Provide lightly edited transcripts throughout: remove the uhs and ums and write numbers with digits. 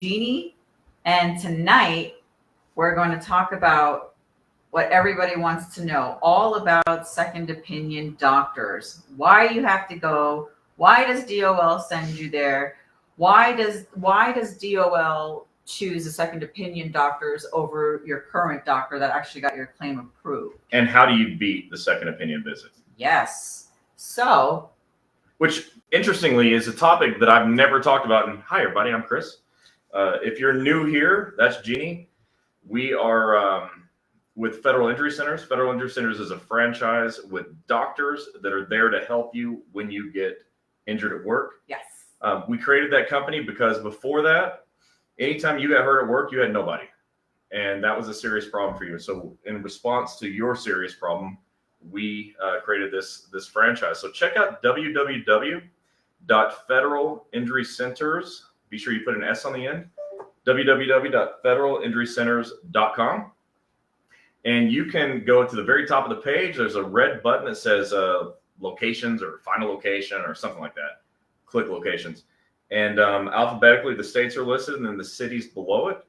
Gini, and tonight we're going to talk about what everybody wants to know all about second opinion doctors. Why you have to go, why does DOL send you there? Why does DOL choose a second opinion doctors over your current doctor that actually got your claim approved? And how do you beat the second opinion visit? Yes. So, which interestingly is a topic that I've never talked about. And hi, everybody, I'm Chris. If you're new here, that's Gini. We are with Federal Injury Centers. Federal Injury Centers is a franchise with doctors that are there to help you when you get injured at work. Yes. We created that company because before that, anytime you got hurt at work, you had nobody. And that was a serious problem for you. So in response to your serious problem, we created this franchise. So check out www.federalinjurycenters. Be sure you put an S on the end. www.federalinjurycenters.com. And you can go to the very top of the page. There's a red button that says locations or final location or something like that. Click locations. And alphabetically, the states are listed and then the cities below it.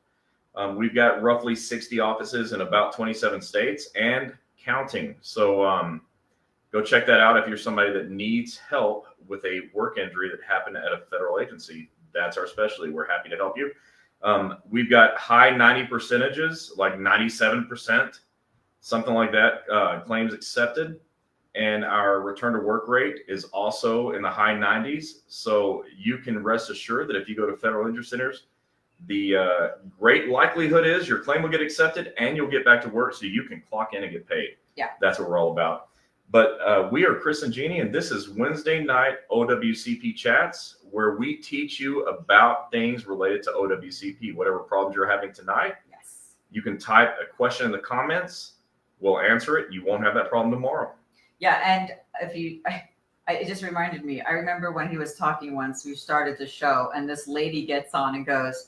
We've got roughly 60 offices in about 27 states and counting. So go check that out if you're somebody that needs help with a work injury that happened at a federal agency. That's our specialty. We're happy to help you. We've got high 90 percentages, like 97%, something like that, claims accepted. And our return to work rate is also in the high 90s. So you can rest assured that if you go to Federal Injury Centers, the great likelihood is your claim will get accepted and you'll get back to work so you can clock in and get paid. Yeah. That's what we're all about. But we are Chris and Gini, and this is Wednesday night OWCP Chats, where we teach you about things related to OWCP, whatever problems you're having tonight. Yes. You can type a question in the comments. We'll answer it. You won't have that problem tomorrow. Yeah, and it just reminded me. I remember when he was talking once, we started the show, and this lady gets on and goes,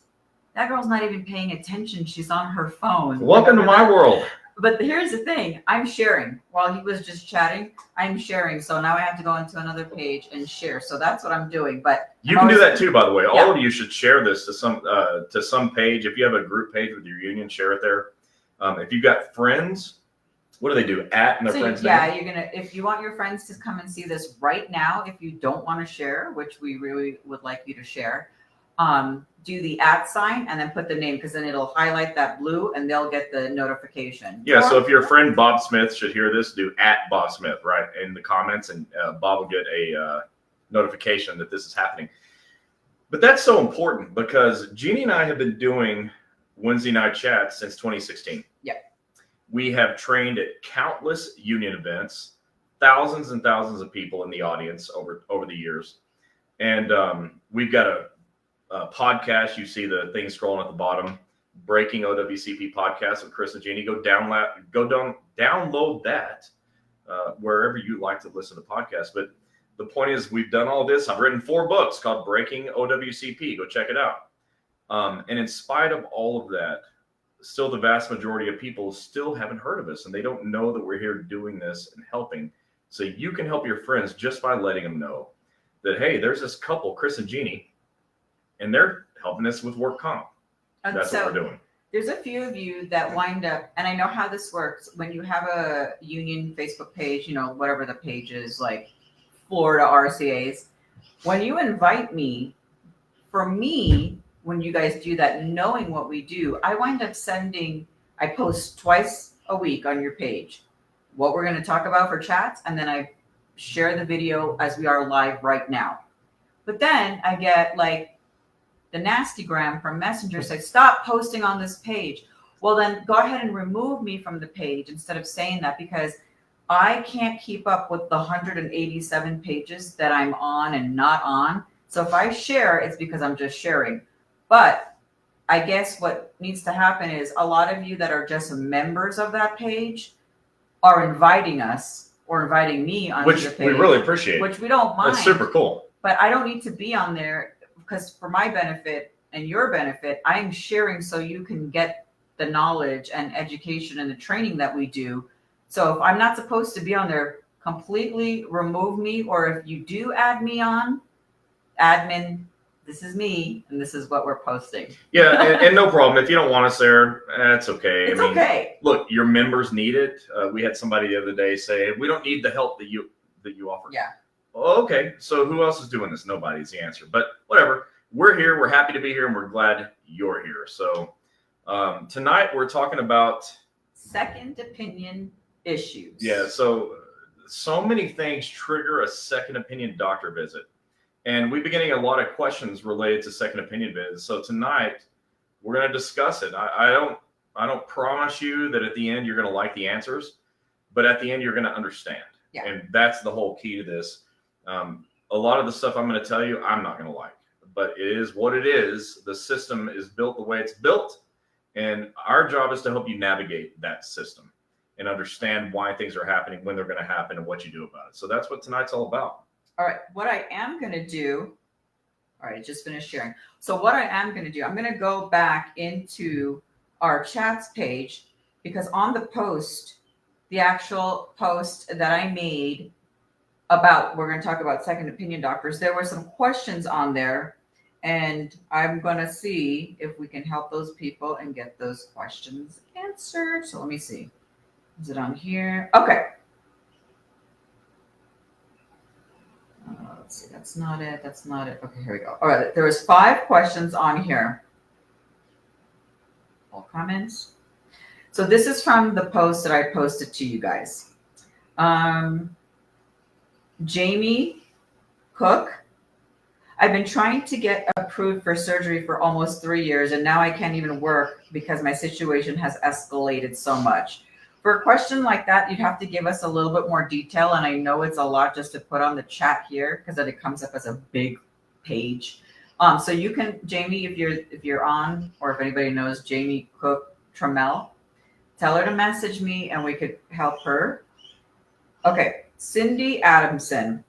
"That girl's not even paying attention. She's on her phone." Welcome to my world. But here's the thing. I'm sharing. While he was just chatting, I'm sharing. So now I have to go into another page and share. So that's what I'm doing. But you can do that too, by the way. All of you should share this to some page. If you have a group page with your union, share it there. If you've got friends, what do they do? And their friends' name? You're gonna, if you want your friends to come and see this right now, if you don't want to share, which we really would like you to share, do the @ sign and then put the name, because then it'll highlight that blue and they'll get the notification. Yeah, so if your friend Bob Smith should hear this, do @Bob Smith, right, in the comments, and Bob will get a notification that this is happening. But that's so important because Gini and I have been doing Wednesday night chats since 2016. Yeah. We have trained at countless union events, thousands and thousands of people in the audience over the years. And we've got a podcast. You see the thing scrolling at the bottom, Breaking OWCP Podcast with Chris and Gini. Go download that wherever you like to listen to podcasts. But the point is, we've done all this. I've written 4 books called Breaking OWCP. Go check it out. And in spite of all of that, still the vast majority of people still haven't heard of us, and they don't know that we're here doing this and helping. So you can help your friends just by letting them know that, hey, there's this couple, Chris and Gini, and they're helping us with work comp. That's what we're doing. There's a few of you that wind up, and I know how this works. When you have a union Facebook page, whatever the page is, like Florida RCAs, when you invite me, for me, when you guys do that, knowing what we do, I wind up I post twice a week on your page what we're going to talk about for chats, and then I share the video as we are live right now. But then I get like the nastygram from Messenger say, "Stop posting on this page." Well, then go ahead and remove me from the page instead of saying that, because I can't keep up with the 187 pages that I'm on and not on. So if I share, it's because I'm just sharing. But I guess what needs to happen is a lot of you that are just members of that page are inviting us or inviting me onto the page. Which we really appreciate. Which we don't mind. That's super cool. But I don't need to be on there, because for my benefit and your benefit, I'm sharing so you can get the knowledge and education and the training that we do. So if I'm not supposed to be on there, completely remove me. Or if you do add me on, admin this is me and this is what we're posting. Yeah, and no problem. If you don't want us there, that's okay. It's okay. Look, your members need it. We had somebody the other day say, we don't need the help that you offer. Yeah. Oh, okay, so who else is doing this? Nobody's the answer. But whatever. We're here. We're happy to be here, and we're glad you're here. So tonight we're talking about second opinion issues. Yeah, so many things trigger a second opinion doctor visit. And we've been getting a lot of questions related to second opinion visits. So tonight we're going to discuss it. I don't promise you that at the end you're going to like the answers, but at the end you're going to understand. Yeah. And that's the whole key to this. A lot of the stuff I'm going to tell you, I'm not going to like, but it is what it is. The system is built the way it's built. And our job is to help you navigate that system and understand why things are happening, when they're going to happen, and what you do about it. So that's what tonight's all about. All right, what I am going to do, all right, I just finished sharing. So what I am going to do, I'm going to go back into our chats page, because on the post, the actual post that I made about, we're going to talk about second opinion doctors, there were some questions on there, and I'm going to see if we can help those people and get those questions answered. So let me see. Is it on here? Okay. Let's see. That's not it. That's not it. Okay, here we go. All right. There was 5 questions on here. All comments. So this is from the post that I posted to you guys. Jamie Cook. I've been trying to get approved for surgery for almost 3 years, and now I can't even work because my situation has escalated so much. For a question like that, you'd have to give us a little bit more detail, and I know it's a lot just to put on the chat here because then it comes up as a big page. So you can, Jamie, if you're on, or if anybody knows Jamie Cook Trammell, tell her to message me and we could help her. Okay, Cindy Adamson.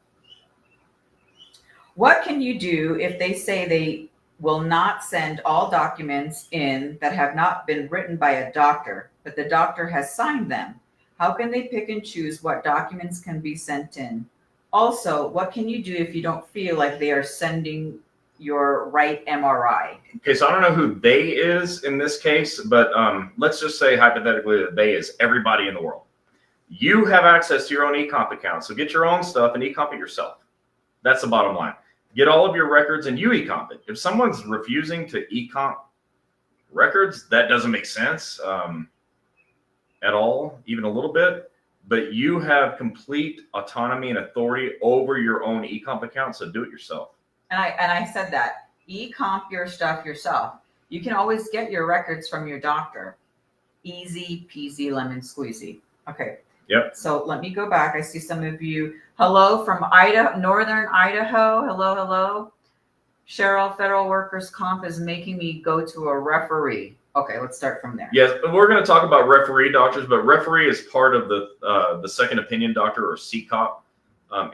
What can you do if they say they will not send all documents in that have not been written by a doctor, but the doctor has signed them? How can they pick and choose what documents can be sent in? Also, what can you do if you don't feel like they are sending your right MRI? Okay, so I don't know who they is in this case, but let's just say hypothetically that they is everybody in the world. You have access to your own eComp account, so get your own stuff and eComp it yourself. That's the bottom line. Get all of your records and you eComp it. If someone's refusing to eComp records, that doesn't make sense at all, even a little bit. But you have complete autonomy and authority over your own eComp account, so do it yourself. And I said that. eComp your stuff yourself. You can always get your records from your doctor. Easy peasy lemon squeezy. Okay. Yep. So let me go back. I see some of you. Hello from Idaho, Northern Idaho. Hello, hello. Cheryl, federal workers comp is making me go to a referee. Okay, let's start from there. Yes, we're going to talk about referee doctors, but referee is part of the second opinion doctor, or CCOP.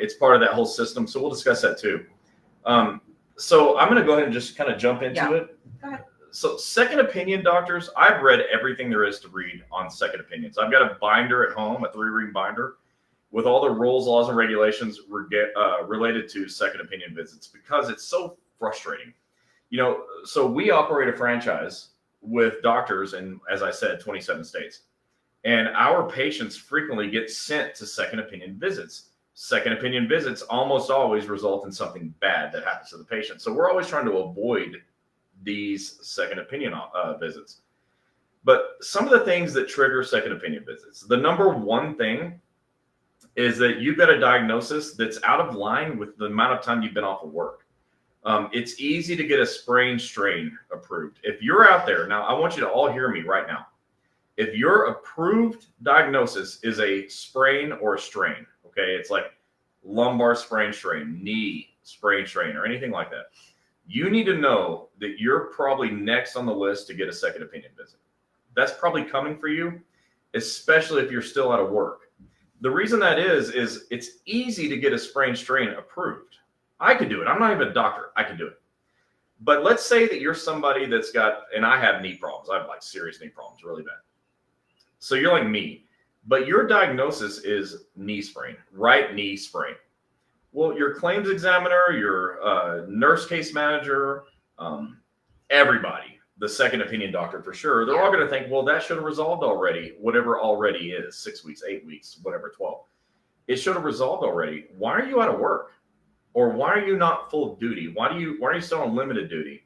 It's part of that whole system, so we'll discuss that too. So I'm going to go ahead and just kind of jump into it. Go ahead. So second opinion doctors, I've read everything there is to read on second opinions. I've got a binder at home, a 3-ring binder, with all the rules, laws, and regulations related to second opinion visits, because it's so frustrating. You know, so we operate a franchise with doctors in, as I said, 27 states. And our patients frequently get sent to second opinion visits. Second opinion visits almost always result in something bad that happens to the patient. So we're always trying to avoid these second opinion visits. But some of the things that trigger second opinion visits, the number one thing is that you've got a diagnosis that's out of line with the amount of time you've been off of work. It's easy to get a sprain strain approved. If you're out there, now I want you to all hear me right now. If your approved diagnosis is a sprain or a strain, okay, it's like lumbar sprain strain, knee sprain strain, or anything like that, you need to know that you're probably next on the list to get a second opinion visit. That's probably coming for you, especially if you're still out of work. The reason that is it's easy to get a sprain strain approved. I could do it. I'm not even a doctor. I could do it. But let's say that you're somebody that's got, and I have knee problems. I have like serious knee problems, really bad. So you're like me, but your diagnosis is knee sprain, right knee sprain. Well, your claims examiner, your nurse case manager, everybody, the second opinion doctor for sure, they're all going to think, well, that should have resolved already, whatever already is, 6 weeks, 8 weeks, whatever, 12. It should have resolved already. Why are you out of work? Or why are you not full duty? Why are you still on limited duty?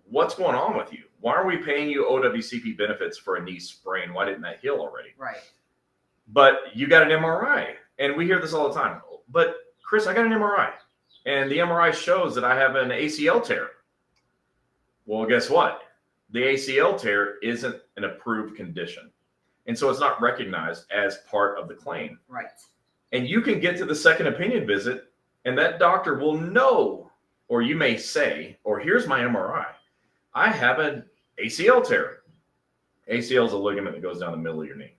What's going on with you? Why are we paying you OWCP benefits for a knee sprain? Why didn't that heal already? Right. But you got an MRI, and we hear this all the time. But Chris, I got an MRI, and the MRI shows that I have an ACL tear. Well, guess what? The ACL tear isn't an approved condition, and so it's not recognized as part of the claim. Right. And you can get to the second opinion visit, and that doctor will know, or you may say, or here's my MRI. I have an ACL tear. ACL is a ligament that goes down the middle of your knee.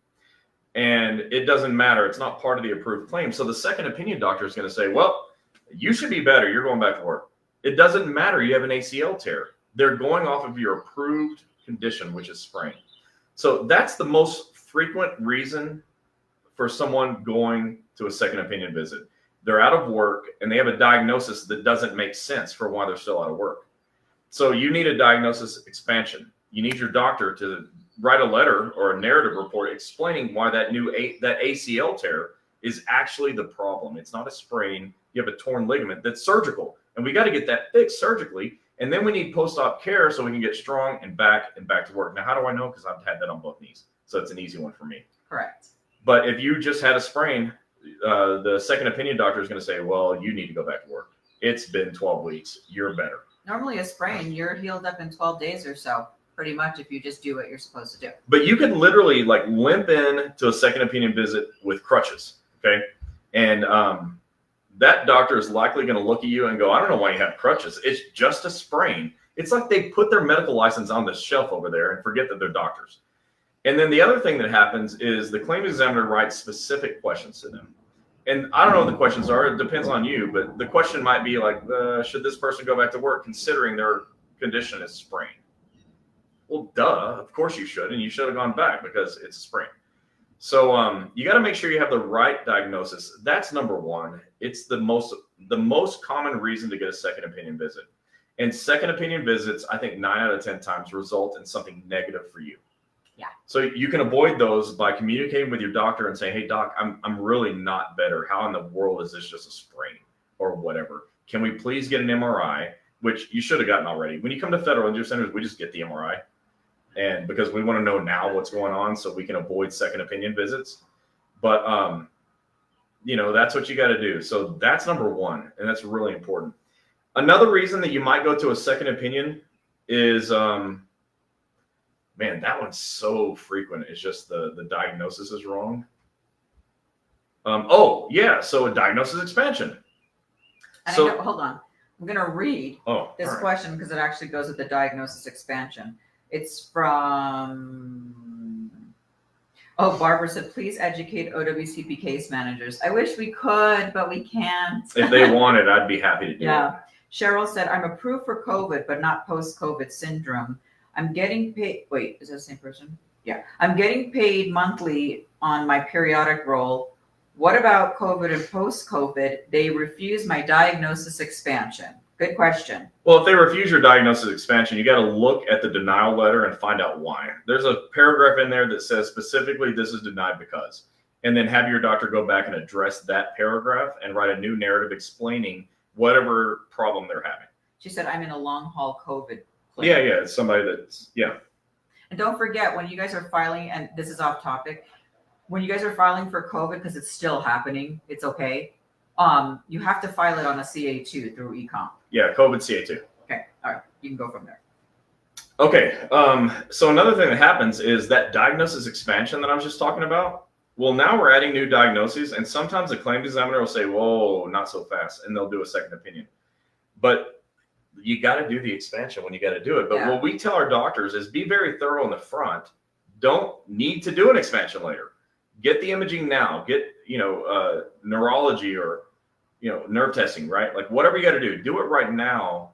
And it doesn't matter. It's not part of the approved claim. So the second opinion doctor is going to say, well, you should be better. You're going back to work. It doesn't matter. You have an ACL tear. They're going off of your approved condition, which is sprain. So that's the most frequent reason for someone going to a second opinion visit. They're out of work and they have a diagnosis that doesn't make sense for why they're still out of work. So you need a diagnosis expansion. You need your doctor to write a letter or a narrative report explaining why that ACL tear is actually the problem. It's not a sprain. You have a torn ligament that's surgical, and we got to get that fixed surgically. And then we need post-op care so we can get strong and back to work. Now, how do I know? Because I've had that on both knees, so it's an easy one for me. Correct. But if you just had a sprain, the second opinion doctor is going to say, well, you need to go back to work. It's been 12 weeks. You're better. Normally a sprain, you're healed up in 12 days or so. Pretty much if you just do what you're supposed to do. But you could literally like limp in to a second opinion visit with crutches, okay? And that doctor is likely going to look at you and go, I don't know why you have crutches. It's just a sprain. It's like they put their medical license on the shelf over there and forget that they're doctors. And then the other thing that happens is the claim examiner writes specific questions to them. And I don't know what the questions are. It depends on you. But the question might be like, should this person go back to work considering their condition is sprain? Well, duh, of course you should, and you should have gone back because it's a sprain. So you got to make sure you have the right diagnosis. That's number one. It's the most common reason to get a second opinion visit. And second opinion visits, I think 9 out of 10 times result in something negative for you. Yeah. So you can avoid those by communicating with your doctor and saying, hey, doc, I'm really not better. How in the world is this just a sprain or whatever? Can we please get an MRI, which you should have gotten already. When you come to federal injury centers, we just get the MRI. And because we want to know now what's going on so we can avoid second opinion visits. But, that's what you got to do. So that's number one. And that's really important. Another reason that you might go to a second opinion is, man, that one's so frequent. It's just the diagnosis is wrong. So a diagnosis expansion. And So, I know, hold on. I'm going to read this right. question because it actually goes with the diagnosis expansion. It's from, Barbara said, please educate OWCP case managers. I wish we could, but we can't. If they wanted, I'd be happy to do it. Cheryl said, I'm approved for COVID, but not post-COVID syndrome. I'm getting paid. Wait, is that the same person? Yeah. I'm getting paid monthly on my periodic role. What about COVID and post-COVID? They refuse my diagnosis expansion. Good question. Well, if they refuse your diagnosis expansion, you got to look at the denial letter and find out why. There's a paragraph in there that says specifically this is denied because, and then have your doctor go back and address that paragraph and write a new narrative explaining whatever problem they're having. She said, I'm in a long haul COVID clinic. Yeah, it's somebody that's, And don't forget, when you guys are filing, and this is off topic, when you guys are filing for COVID, because it's still happening, it's okay. You have to file it on a CA2 through eComp. Yeah, COVID CA2. Okay, all right, you can go from there. Okay, so another thing that happens is that diagnosis expansion that I was just talking about. Well, now we're adding new diagnoses, and sometimes the claims examiner will say, whoa, not so fast, and they'll do a second opinion. But you got to do the expansion when you got to do it. But what we tell our doctors is be very thorough in the front. Don't need to do an expansion later. Get the imaging now. Get, neurology or, nerve testing, right? Like whatever you got to do it right now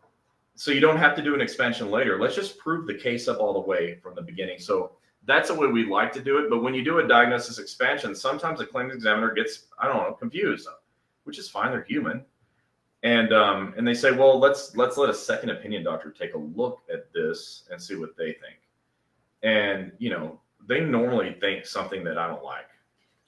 so you don't have to do an expansion later. Let's just prove the case up all the way from the beginning. So that's the way we like to do it. But when you do a diagnosis expansion, sometimes the claims examiner gets, confused. which is fine. They're human. And they say, well, let's let a second opinion doctor take a look at this and see what they think. And, you know, they normally think something that I don't like.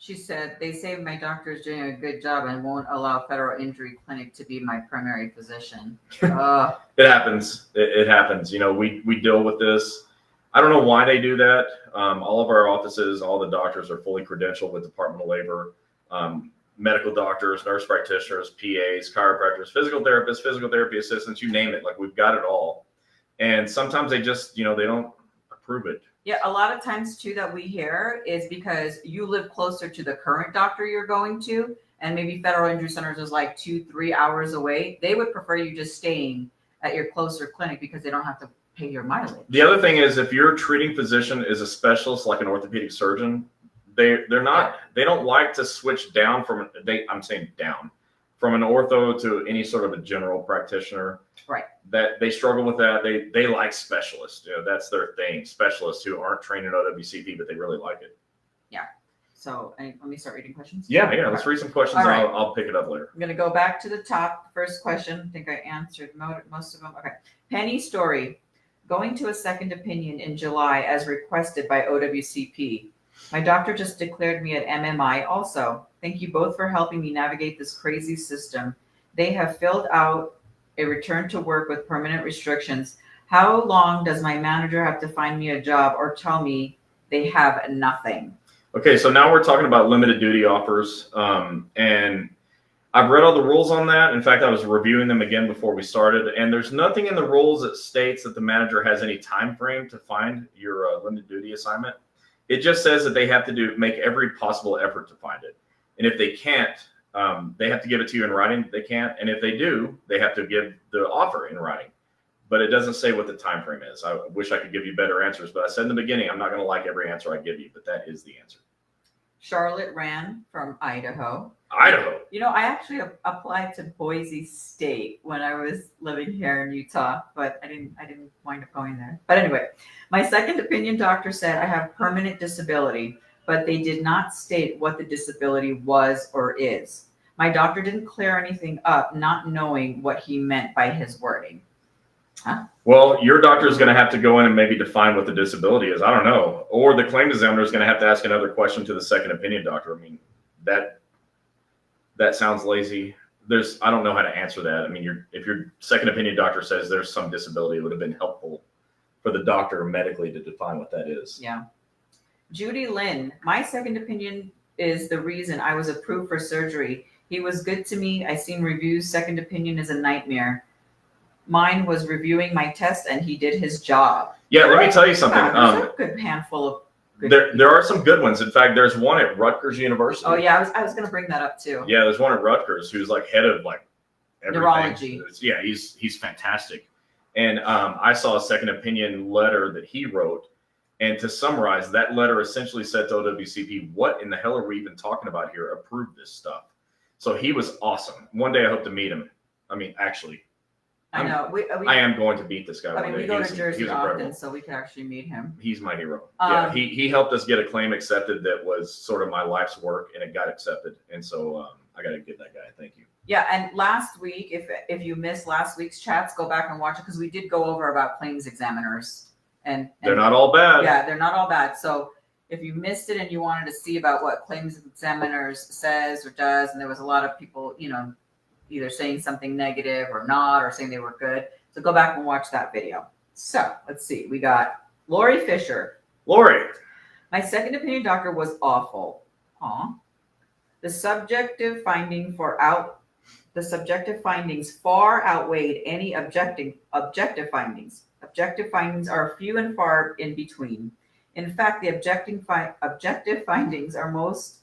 She said, they say my doctor is doing a good job and won't allow Federal Injury Clinic to be my primary physician. It happens. It happens. You know, we deal with this. I don't know why they do that. All of our offices, all the doctors are fully credentialed with Department of Labor, medical doctors, nurse practitioners, PAs, chiropractors, physical therapists, physical therapy assistants, you name it. Like, we've got it all. And sometimes they just, you know, they don't approve it. Yeah, a lot of times too that we hear is because you live closer to the current doctor you're going to, and maybe Federal Injury Centers is like 2-3 hours away. They would prefer you just staying at your closer clinic because they don't have to pay your mileage. The other thing is, if your treating physician is a specialist like an orthopedic surgeon, they don't like to switch down from I'm saying down from an ortho to any sort of a general practitioner. Right. That they struggle with that. They like specialists. You know, that's their thing. Specialists who aren't trained in OWCP, but they really like it. Yeah. So let me start reading questions. Yeah. Let's read some questions. All right. And I'll pick it up later. I'm going to go back to the top. First question. I think I answered most of them. Okay. Penny story. Going to a second opinion in July as requested by OWCP. My doctor just declared me at MMI also. Thank you both for helping me navigate this crazy system. They have filled out a return to work with permanent restrictions. How long does my manager have to find me a job or tell me they have nothing? Okay, so now we're talking about limited duty offers. And I've read all the rules on that. In fact, I was reviewing them again before we started. And there's nothing in the rules that states that the manager has any time frame to find your limited duty assignment. It just says that they have to make every possible effort to find it. And if they can't, they have to give it to you in writing. They can't. And if they do, they have to give the offer in writing. But it doesn't say what the time frame is. I wish I could give you better answers, but I said in the beginning, I'm not going to like every answer I give you, but that is the answer. Charlotte Rand from Idaho. Idaho. You know, I actually applied to Boise State when I was living here in Utah, but I didn't wind up going there. But anyway, my second opinion doctor said I have permanent disability, but they did not state what the disability was or is. My doctor didn't clear anything up, not knowing what he meant by his wording. Huh? Well, your doctor is going to have to go in and maybe define what the disability is. I don't know. Or the claim examiner is going to have to ask another question to the second opinion doctor. I mean, that sounds lazy. I don't know how to answer that. I mean, if your second opinion doctor says there's some disability, it would have been helpful for the doctor medically to define what that is. Yeah. Judy Lynn, my second opinion is the reason I was approved for surgery. He was good to me. I seen reviews. Second opinion is a nightmare. Mine was reviewing my test, and he did his job. Yeah, let me tell you something. There's a good handful of good there are some good ones. In fact, there's one at Rutgers University. Oh yeah, I was going to bring that up too. Yeah, there's one at Rutgers who's like head of like everything. Neurology. Yeah, he's fantastic. And I saw a second opinion letter that he wrote. And to summarize, that letter essentially said to OWCP, what in the hell are we even talking about here? Approve this stuff. So he was awesome. One day I hope to meet him. I mean, actually, I know. I am going to beat this guy. I mean, we go to Jersey often, incredible. so we could actually meet him. He's my hero. Yeah, he helped us get a claim accepted that was sort of my life's work, and it got accepted. And so I got to give that guy a thank you. Yeah, and last week, if you missed last week's chats, go back and watch it because we did go over about claims examiners. And they're not all bad. Yeah, they're not all bad. So if you missed it and you wanted to see about what claims examiners says or does, and there was a lot of people, you know, either saying something negative or not, or saying they were good. So go back and watch that video. So let's see. We got Lori Fisher. Lori. My second opinion doctor was awful. Aw. The subjective findings far outweighed any objective findings. Objective findings are few and far in between. In fact, the objective findings are most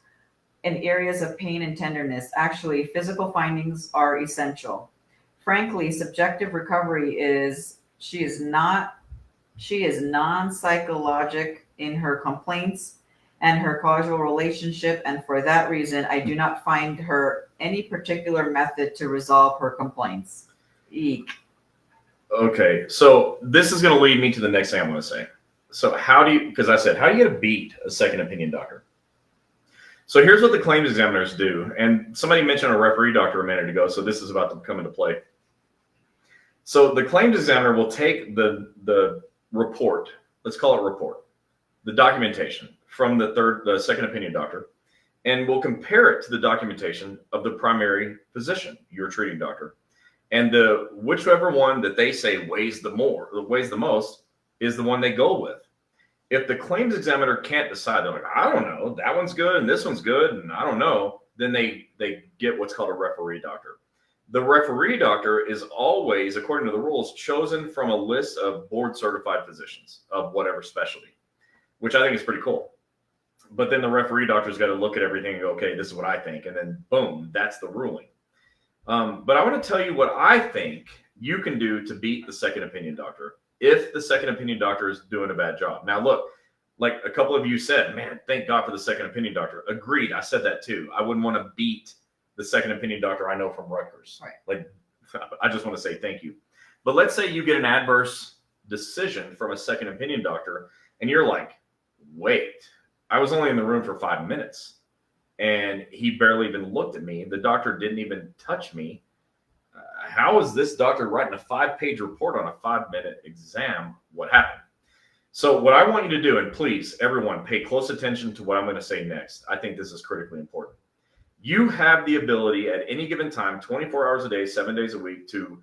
in areas of pain and tenderness. Actually, physical findings are essential. Frankly, subjective recovery she is non-psychologic in her complaints and her causal relationship, and for that reason, I do not find her any particular method to resolve her complaints. Eek. Okay, so this is going to lead me to the next thing I'm going to say. So how do you get to beat a second opinion doctor? So here's what the claims examiners do. And somebody mentioned a referee doctor a minute ago, so this is about to come into play. So the claims examiner will take the report, let's call it report, the documentation from the second opinion doctor, and we'll compare it to the documentation of the primary physician, your treating doctor. And whichever one that they say weighs the most is the one they go with. If the claims examiner can't decide, they're like, I don't know, that one's good and this one's good, and I don't know, then they get what's called a referee doctor. The referee doctor is always, according to the rules, chosen from a list of board certified physicians of whatever specialty, which I think is pretty cool. But then the referee doctor's got to look at everything and go, okay, this is what I think. And then boom, that's the ruling. But I want to tell you what I think you can do to beat the second opinion doctor if the second opinion doctor is doing a bad job. Now, look, like a couple of you said, man, thank God for the second opinion doctor. Agreed. I said that too. I wouldn't want to beat the second opinion doctor I know from Rutgers. Right. Like, I just want to say thank you. But let's say you get an adverse decision from a second opinion doctor and you're like, wait, I was only in the room for 5 minutes and he barely even looked at me. The doctor didn't even touch me. How is this doctor writing a 5-page report on a 5-minute exam? What happened? So what I want you to do, and please, everyone, pay close attention to what I'm going to say next. I think this is critically important. You have the ability at any given time, 24 hours a day, 7 days a week, to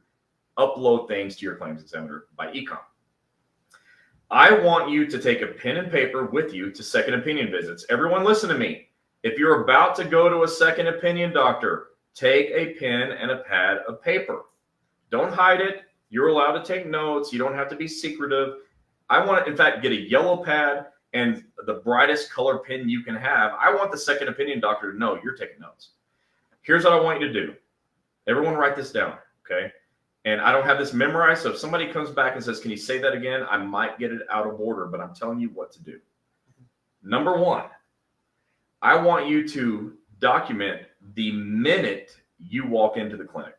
upload things to your claims examiner by e-com. I want you to take a pen and paper with you to second opinion visits. Everyone listen to me. If you're about to go to a second opinion doctor, take a pen and a pad of paper. Don't hide it. You're allowed to take notes. You don't have to be secretive. I want to, in fact, get a yellow pad and the brightest color pen you can have. I want the second opinion doctor to know you're taking notes. Here's what I want you to do. Everyone write this down, okay? And I don't have this memorized, so if somebody comes back and says, can you say that again? I might get it out of order, but I'm telling you what to do. Number one, I want you to document the minute you walk into the clinic.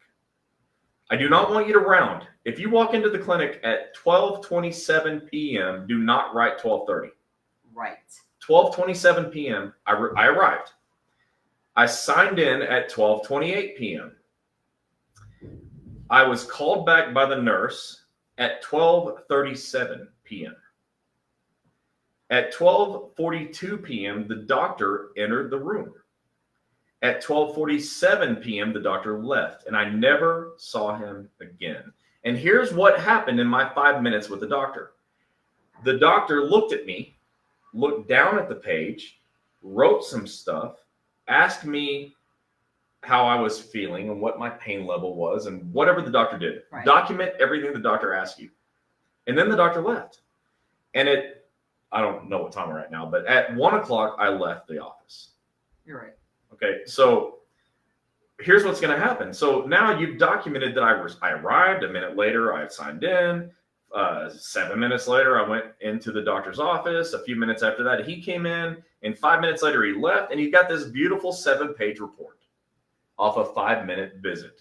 I do not want you to round. If you walk into the clinic at 12:27 p.m., do not write 12:30. Right. 12:27 p.m., I arrived. I signed in at 12:28 p.m. I was called back by the nurse at 12:37 p.m. At 12:42 p.m., the doctor entered the room. At 12:47 p.m., the doctor left, and I never saw him again. And here's what happened in my 5 minutes with the doctor. The doctor looked at me, looked down at the page, wrote some stuff, asked me how I was feeling and what my pain level was and whatever the doctor did. Right. Document everything the doctor asked you. And then the doctor left. And I don't know what time we're at now, but at 1 o'clock, I left the office. You're right. Okay, so here's what's going to happen. So now you've documented that I arrived. A minute later, I signed in. 7 minutes later, I went into the doctor's office. A few minutes after that, he came in. And 5 minutes later, he left. And he got this beautiful 7-page report off a 5-minute visit.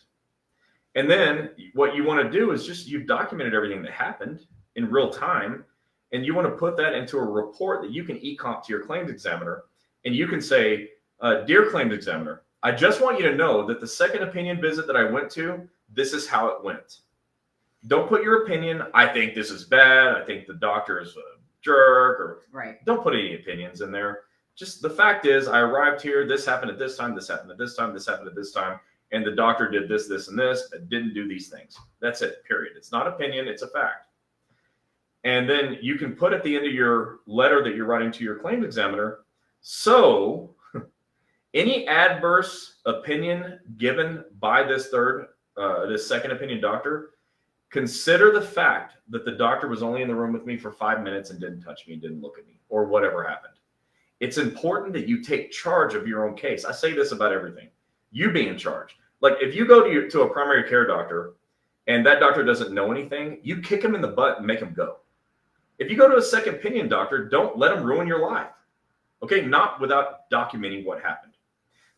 And then what you want to do is you've documented everything that happened in real time. And you want to put that into a report that you can e-comp to your claims examiner. And you can say, dear claims examiner, I just want you to know that the second opinion visit that I went to, this is how it went. Don't put your opinion. I think this is bad. I think the doctor is a jerk. Or right. Don't put any opinions in there. Just the fact is, I arrived here. This happened at this time. This happened at this time. This happened at this time. And the doctor did this, this, and this. But didn't do these things. That's it. Period. It's not opinion. It's a fact. And then you can put at the end of your letter that you're writing to your claims examiner. So any adverse opinion given by this second opinion doctor, consider the fact that the doctor was only in the room with me for 5 minutes and didn't touch me, didn't look at me, or whatever happened. It's important that you take charge of your own case. I say this about everything. You be in charge. Like if you go to a primary care doctor and that doctor doesn't know anything, you kick him in the butt and make him go. If you go to a second opinion doctor, don't let him ruin your life. Okay, not without documenting what happened.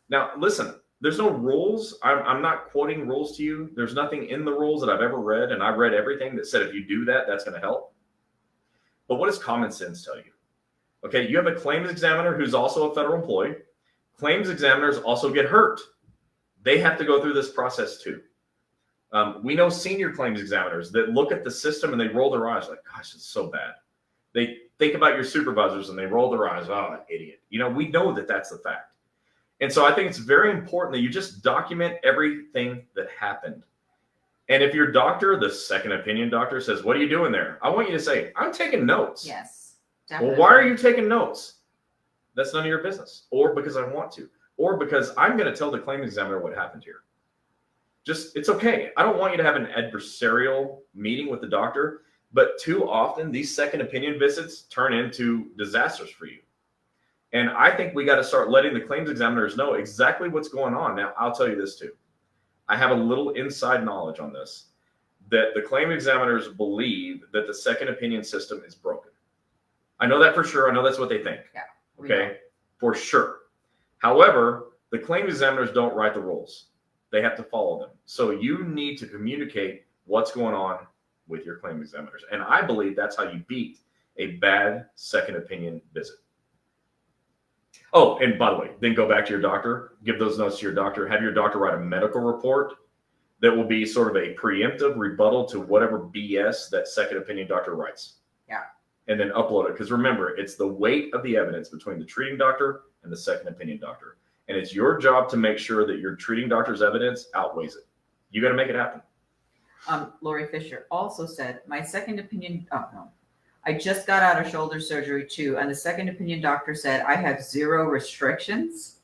Now, listen, there's no rules. I'm not quoting rules to you. There's nothing in the rules that I've ever read, and I've read everything that said if you do that, that's going to help. But what does common sense tell you? Okay, you have a claims examiner who's also a federal employee. Claims examiners also get hurt. They have to go through this process too. We know senior claims examiners that look at the system and they roll their eyes like, gosh, it's so bad. They think about your supervisors and they roll their eyes, oh, idiot. We know that that's the fact. And so I think it's very important that you just document everything that happened. And if your doctor, the second opinion doctor, says, what are you doing there? I want you to say, I'm taking notes. Yes, definitely. Well, why are you taking notes? That's none of your business. Or because I want to. Or because I'm going to tell the claim examiner what happened here. It's okay. I don't want you to have an adversarial meeting with the doctor, but too often these second opinion visits turn into disasters for you. And I think we got to start letting the claims examiners know exactly what's going on. Now, I'll tell you this too. I have a little inside knowledge on this, that the claim examiners believe that the second opinion system is broken. I know that for sure. I know that's what they think. Yeah. Okay. For sure. However, the claim examiners don't write the rules. They have to follow them. So you need to communicate what's going on with your claim examiners. And I believe that's how you beat a bad second opinion visit. Oh, and by the way, then go back to your doctor, give those notes to your doctor, have your doctor write a medical report that will be sort of a preemptive rebuttal to whatever BS that second opinion doctor writes. Yeah. And then upload it. Because remember, it's the weight of the evidence between the treating doctor and the second opinion doctor. And it's your job to make sure that your treating doctor's evidence outweighs it. You got to make it happen. Lori Fisher also said, my second opinion, I just got out of shoulder surgery too, and the second opinion doctor said I have 0 restrictions.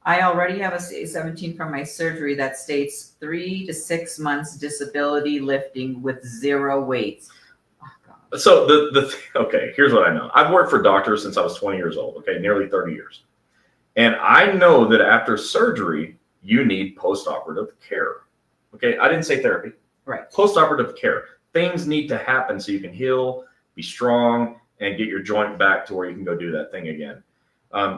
I already have a CA-17 from my surgery that states 3 to 6 months disability lifting with 0 weights. Oh, God. So okay, here's what I know. I've worked for doctors since I was 20 years old, okay, nearly 30 years. And I know that after surgery, you need post-operative care. Okay, I didn't say therapy. Right. Post-operative care. Things need to happen so you can heal, be strong, and get your joint back to where you can go do that thing again.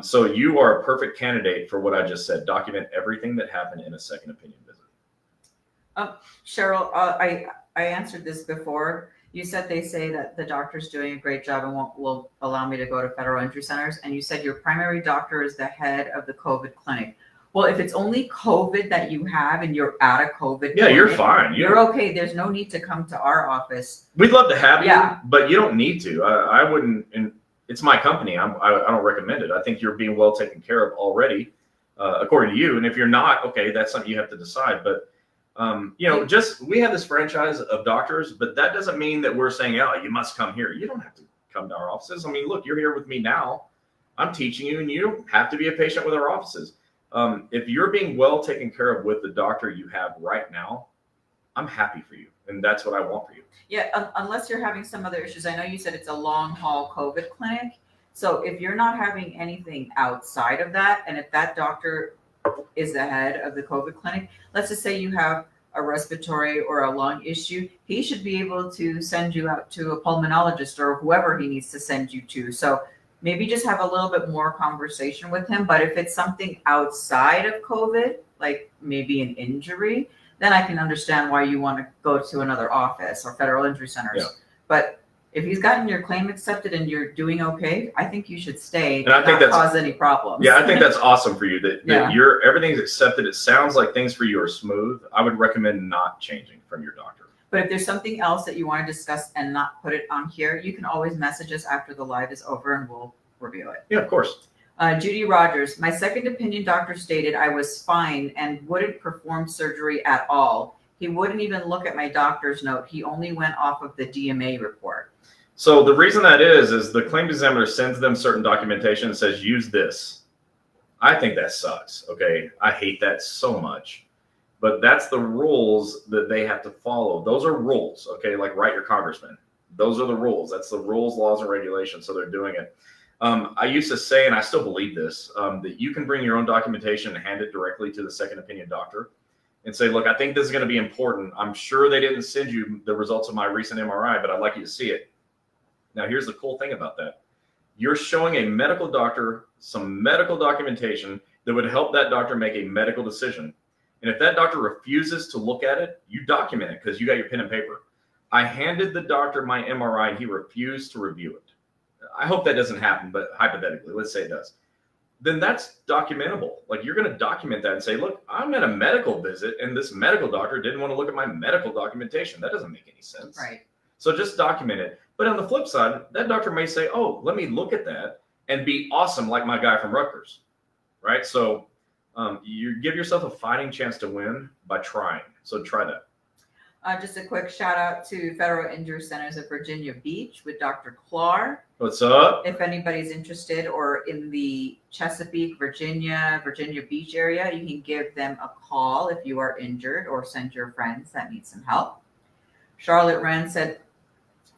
So you are a perfect candidate for what I just said. Document everything that happened in a second opinion visit. Cheryl, I answered this before. You said they say that the doctor's doing a great job and will allow me to go to federal entry centers. And you said your primary doctor is the head of the COVID clinic. Well, if it's only COVID that you have and you're at a COVID yeah, clinic, you're fine. You're okay. There's no need to come to our office. We'd love to have you, Yeah. but you don't need to. I wouldn't. And it's my company. I don't recommend it. I think you're being well taken care of already, according to you. And if you're not, okay, that's something you have to decide. But we have this franchise of doctors, but that doesn't mean that we're saying, oh, you must come here. You don't have to come to our offices. I mean, look, you're here with me now. I'm teaching you, and you don't have to be a patient with our offices. If you're being well taken care of with the doctor you have right now, I'm happy for you. And that's what I want for you. Yeah, unless you're having some other issues. I know you said it's a long haul COVID clinic. So if you're not having anything outside of that, and if that doctor is the head of the COVID clinic, let's just say you have a respiratory or a lung issue, he should be able to send you out to a pulmonologist or whoever he needs to send you to. So maybe just have a little bit more conversation with him. But if it's something outside of COVID, like maybe an injury, then I can understand why you want to go to another office or federal injury centers. Yeah. But if he's gotten your claim accepted and you're doing okay, I think you should stay and not cause any problems. Yeah, I think that's awesome for you that everything's accepted. It sounds like things for you are smooth. I would recommend not changing from your doctor. But if there's something else that you want to discuss and not put it on here, you can always message us after the live is over and we'll review it. Yeah, of course. Judy Rogers, my second opinion doctor stated I was fine and wouldn't perform surgery at all. He wouldn't even look at my doctor's note. He only went off of the DMA report. So the reason that is the claims examiner sends them certain documentation and says, use this. I think that sucks. Okay. I hate that so much. But that's the rules that they have to follow. Those are rules. Okay. Like write your congressman. Those are the rules. That's the rules, laws, and regulations. So they're doing it. I used to say, and I still believe this, that you can bring your own documentation and hand it directly to the second opinion doctor and say, look, I think this is going to be important. I'm sure they didn't send you the results of my recent MRI, but I'd like you to see it. Now, here's the cool thing about that. You're showing a medical doctor some medical documentation that would help that doctor make a medical decision. And if that doctor refuses to look at it, you document it because you got your pen and paper. I handed the doctor my MRI and he refused to review it. I hope that doesn't happen, but hypothetically, let's say it does. then that's documentable. Like you're going to document that and say, look, I'm at a medical visit and this medical doctor didn't want to look at my medical documentation. That doesn't make any sense. Right. So just document it. But on the flip side, that doctor may say, oh, let me look at that and be awesome like my guy from Rutgers. Right. So you give yourself a fighting chance to win by trying. So try that. Just a quick shout out to Federal Injury Centers of Virginia Beach with Dr. Clark. What's up? If anybody's interested or in the Chesapeake, Virginia Beach area, you can give them a call if you are injured or send your friends that need some help. Charlotte Wren said,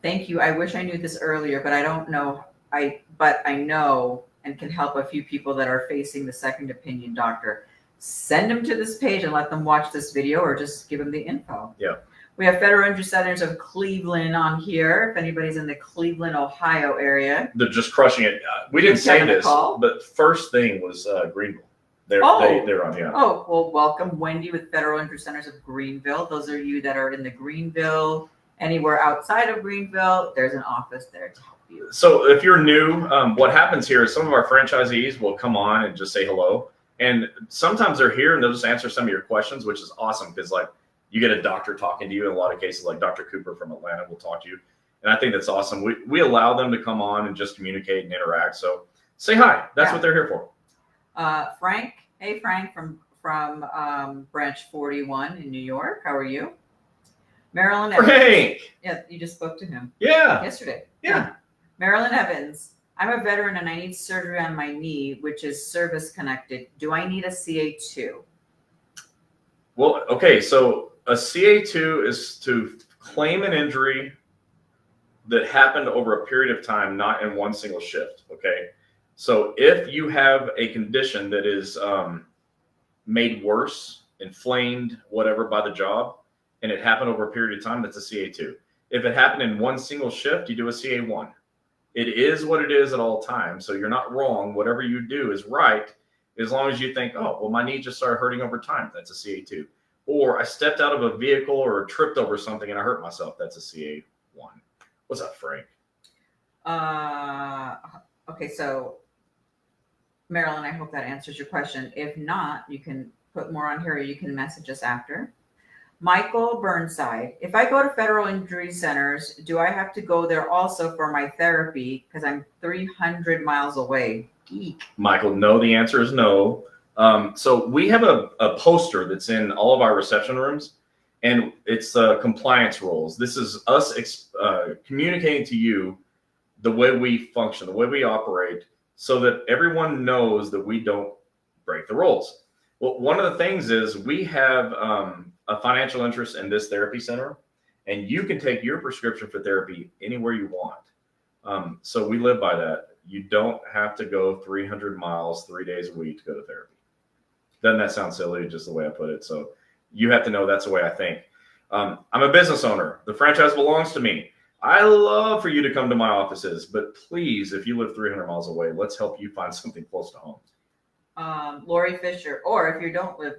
thank you. I wish I knew this earlier, but I don't know. But I know and can help a few people that are facing the second opinion doctor. Send them to this page and let them watch this video or just give them the info. Yeah. We have Federal Injury Centers of Cleveland on here. If anybody's in the Cleveland, Ohio area. They're just crushing it. We didn't say this, but first thing was Greenville. They're on, yeah. Oh, well, welcome, Wendy with Federal Injury Centers of Greenville. Those are you that are in the Greenville, anywhere outside of Greenville, there's an office there to help you. So if you're new, what happens here is some of our franchisees will come on and just say hello. And sometimes they're here and they'll just answer some of your questions, which is awesome because like you get a doctor talking to you in a lot of cases, like Dr. Cooper from Atlanta will talk to you. And I think that's awesome. We allow them to come on and just communicate and interact. So say hi. That's what they're here for. Frank. Hey, Frank from branch 41 in New York. How are you? Marilyn Evans. Frank. Yeah, you just spoke to him. Yeah. Yesterday. Yeah. Marilyn Evans. I'm a veteran and I need surgery on my knee, which is service connected. Do I need a CA2? Well, okay. So a CA2 is to claim an injury that happened over a period of time, not in one single shift. Okay. So if you have a condition that is made worse, inflamed, whatever by the job, and it happened over a period of time, that's a CA2. If it happened in one single shift, you do a CA1. It is what it is at all times. So you're not wrong. Whatever you do is right. As long as you think, oh, well, my knee just started hurting over time. That's a CA2. Or I stepped out of a vehicle or tripped over something and I hurt myself. That's a CA1. What's up, Frank? Okay, so Marilyn, I hope that answers your question. If not, you can put more on here or you can message us after. Michael Burnside, if I go to Federal Injury Centers, do I have to go there also for my therapy because I'm 300 miles away? Eek. Michael, no, the answer is no. So we have a poster that's in all of our reception rooms, and it's compliance rules. This is us communicating to you the way we function, the way we operate, so that everyone knows that we don't break the rules. Well, one of the things is we have a financial interest in this therapy center, and you can take your prescription for therapy anywhere you want. So we live by that. You don't have to go 300 miles 3 days a week to go to therapy. Doesn't that sound silly, just the way I put it? So you have to know that's the way I think. I'm a business owner. The franchise belongs to me. I love for you to come to my offices, but please, if you live 300 miles away, let's help you find something close to home. Lori Fisher, or if you don't live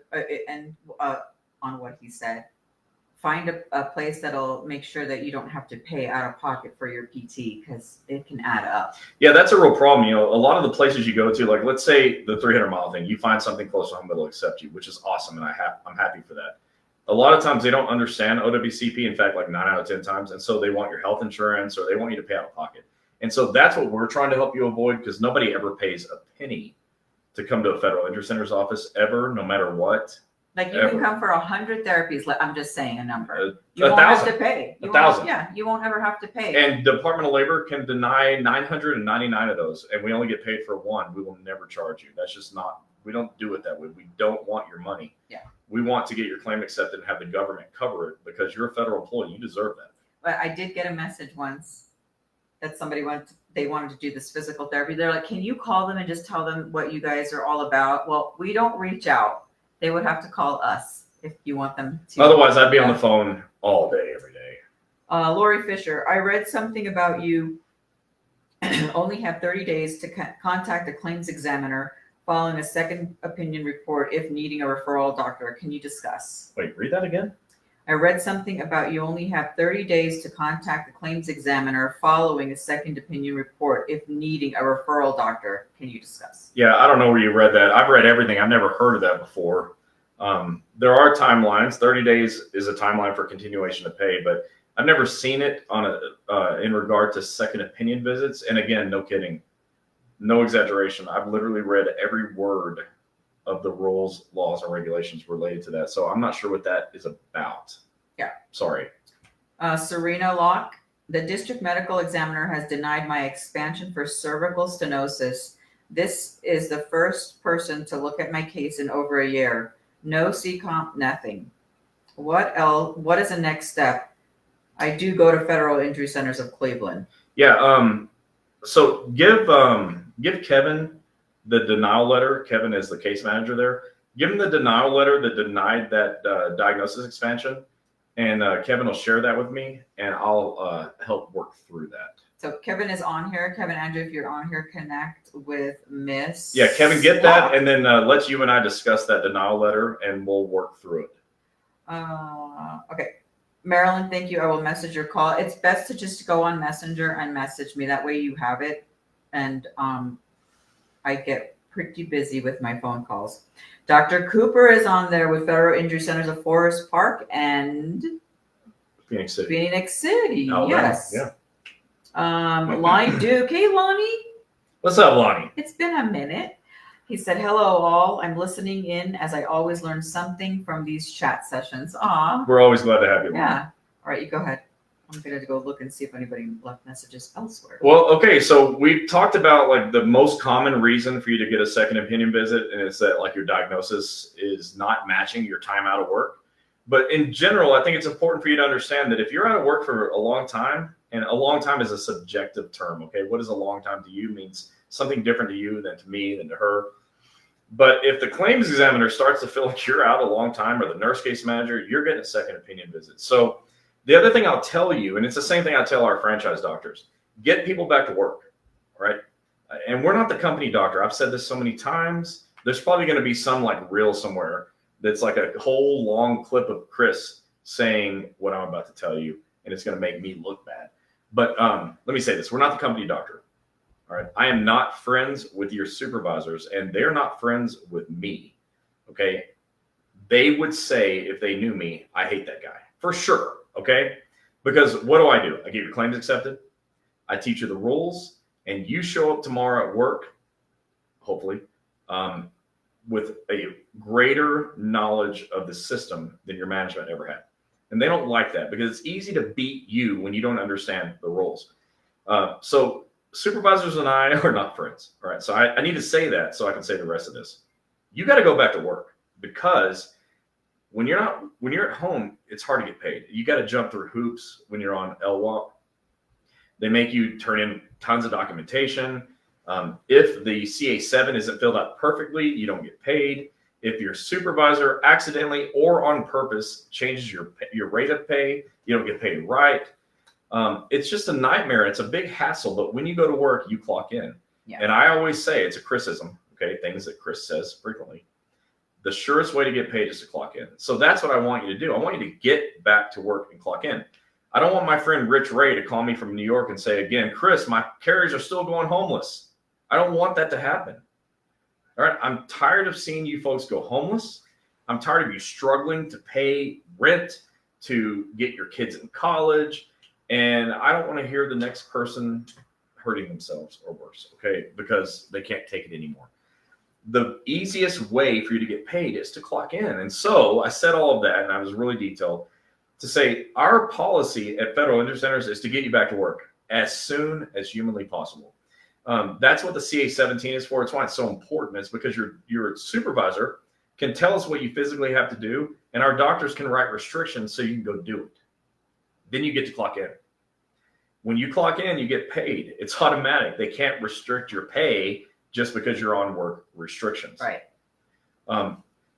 on what he said, find a place that'll make sure that you don't have to pay out of pocket for your PT because it can add up. Yeah, that's a real problem. You know, a lot of the places you go to, like let's say the 300-mile thing, you find something close to home that'll accept you, which is awesome, and I'm happy for that. A lot of times they don't understand OWCP, in fact, like 9 out of 10 times, and so they want your health insurance or they want you to pay out of pocket. And so that's what we're trying to help you avoid, because nobody ever pays a penny to come to a Federal Injury Center's office ever, no matter what. Like you can come for 100 therapies. I'm just saying a number. You 1,000. won't have to pay. 1,000. Yeah, you won't ever have to pay. And Department of Labor can deny 999 of those, and we only get paid for one. We will never charge you. That's just not. We don't do it that way. We don't want your money. Yeah. We want to get your claim accepted and have the government cover it because you're a federal employee. You deserve that. But I did get a message once that somebody wanted to do this physical therapy. They're like, can you call them and just tell them what you guys are all about? Well, we don't reach out. They would have to call us if you want them to. Otherwise, I'd be on the phone all day, every day. Lori Fisher, I read something about you only have 30 days to contact a claims examiner following a second opinion report if needing a referral doctor. Can you discuss? Wait, read that again? I read something about you only have 30 days to contact the claims examiner following a second opinion report if needing a referral doctor. Can you discuss? Yeah, I don't know where you read that. I've read everything. I've never heard of that before. There are timelines. 30 days is a timeline for continuation of pay, but I've never seen it in regard to second opinion visits. And again, no kidding, no exaggeration. I've literally read every word of the rules, laws, and regulations related to that. So I'm not sure what that is about. Yeah. Sorry. Serena Locke, the district medical examiner has denied my expansion for cervical stenosis. This is the first person to look at my case in over a year. No CComp, nothing. What else? What is the next step? I do go to Federal Injury Centers of Cleveland. Yeah. So give Kevin the denial letter. Kevin is the case manager there. Give him the denial letter that denied that diagnosis expansion, and Kevin will share that with me, and I'll help work through that. So Kevin is on here. Kevin, Andrew, if you're on here, connect with Miss. Yeah, Kevin, get that, and then let you and I discuss that denial letter, and we'll work through it. Okay. Marilyn, thank you. I will message your call. It's best to just go on Messenger and message me. That way you have it. And I get pretty busy with my phone calls. Dr. Cooper is on there with Federal Injury Centers of Forest Park and Phoenix City. Phoenix City, Alabama. yes. Yeah. Lonnie Duke. Hey, Lonnie. What's up, Lonnie? It's been a minute. He said, hello, all. I'm listening in as I always learn something from these chat sessions. Aw. We're always glad to have you. Yeah. All right, you go ahead. I'm going to go look and see if anybody left messages elsewhere. Well, okay, so we talked about like the most common reason for you to get a second opinion visit, and it's that like your diagnosis is not matching your time out of work. But in general, I think it's important for you to understand that if you're out of work for a long time, and a long time is a subjective term, okay? What is a long time to you means something different to you than to me, than to her. But if the claims examiner starts to feel like you're out a long time, or the nurse case manager, you're getting a second opinion visit. So the other thing I'll tell you, and it's the same thing I tell our franchise doctors, get people back to work, right? And we're not the company doctor. I've said this so many times. There's probably going to be some like reel somewhere that's like a whole long clip of Chris saying what I'm about to tell you, and it's going to make me look bad. But let me say this. We're not the company doctor, all right? I am not friends with your supervisors, and they're not friends with me, okay? They would say, if they knew me, I hate that guy, for sure. Okay, because what do? I get your claims accepted. I teach you the rules, and you show up tomorrow at work, hopefully, with a greater knowledge of the system than your management ever had. And they don't like that because it's easy to beat you when you don't understand the rules. So supervisors and I are not friends. All right, so I need to say that so I can say the rest of this. You got to go back to work because when you're at home, it's hard to get paid. You got to jump through hoops when you're on LWAP. They make you turn in tons of documentation. If the CA7 isn't filled out perfectly, you don't get paid. If your supervisor accidentally or on purpose changes your rate of pay, you don't get paid right. It's just a nightmare. It's a big hassle. But when you go to work, you clock in. Yeah. And I always say it's a Chrisism. Okay, things that Chris says frequently. The surest way to get paid is to clock in. So that's what I want you to do. I want you to get back to work and clock in. I don't want my friend Rich Ray to call me from New York and say, again, Chris, my carriers are still going homeless. I don't want that to happen. All right. I'm tired of seeing you folks go homeless. I'm tired of you struggling to pay rent, to get your kids in college. And I don't want to hear the next person hurting themselves or worse, okay, because they can't take it anymore. The easiest way for you to get paid is to clock in. And so I said all of that, and I was really detailed to say our policy at Federal Injury Centers is to get you back to work as soon as humanly possible. That's what the CA17 is for. It's why it's so important. It's because your supervisor can tell us what you physically have to do, and our doctors can write restrictions so you can go do it. Then you get to clock in. When you clock in, you get paid. It's automatic. They can't restrict your pay just because you're on work restrictions. Right.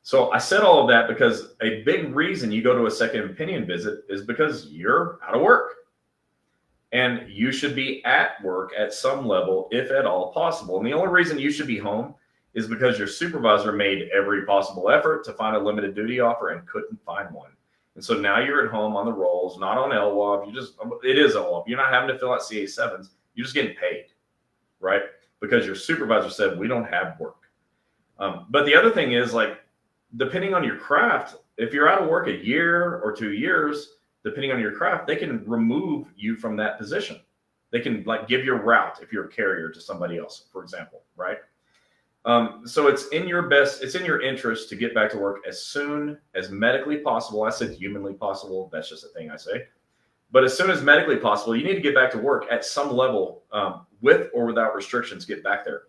So I said all of that because a big reason you go to a second opinion visit is because you're out of work. And you should be at work at some level, if at all possible. And the only reason you should be home is because your supervisor made every possible effort to find a limited duty offer and couldn't find one. And so now you're at home on the rolls, not on LWOP. It is LWOP. You're not having to fill out CA7s. You're just getting paid, right? Because your supervisor said, we don't have work. But the other thing is, like, depending on your craft, if you're out of work a year or 2 years, depending on your craft, they can remove you from that position. They can, like, give your route if you're a carrier to somebody else, for example, right? So it's in your interest to get back to work as soon as medically possible. I said humanly possible. That's just a thing I say. But as soon as medically possible, you need to get back to work at some level, with or without restrictions, get back there.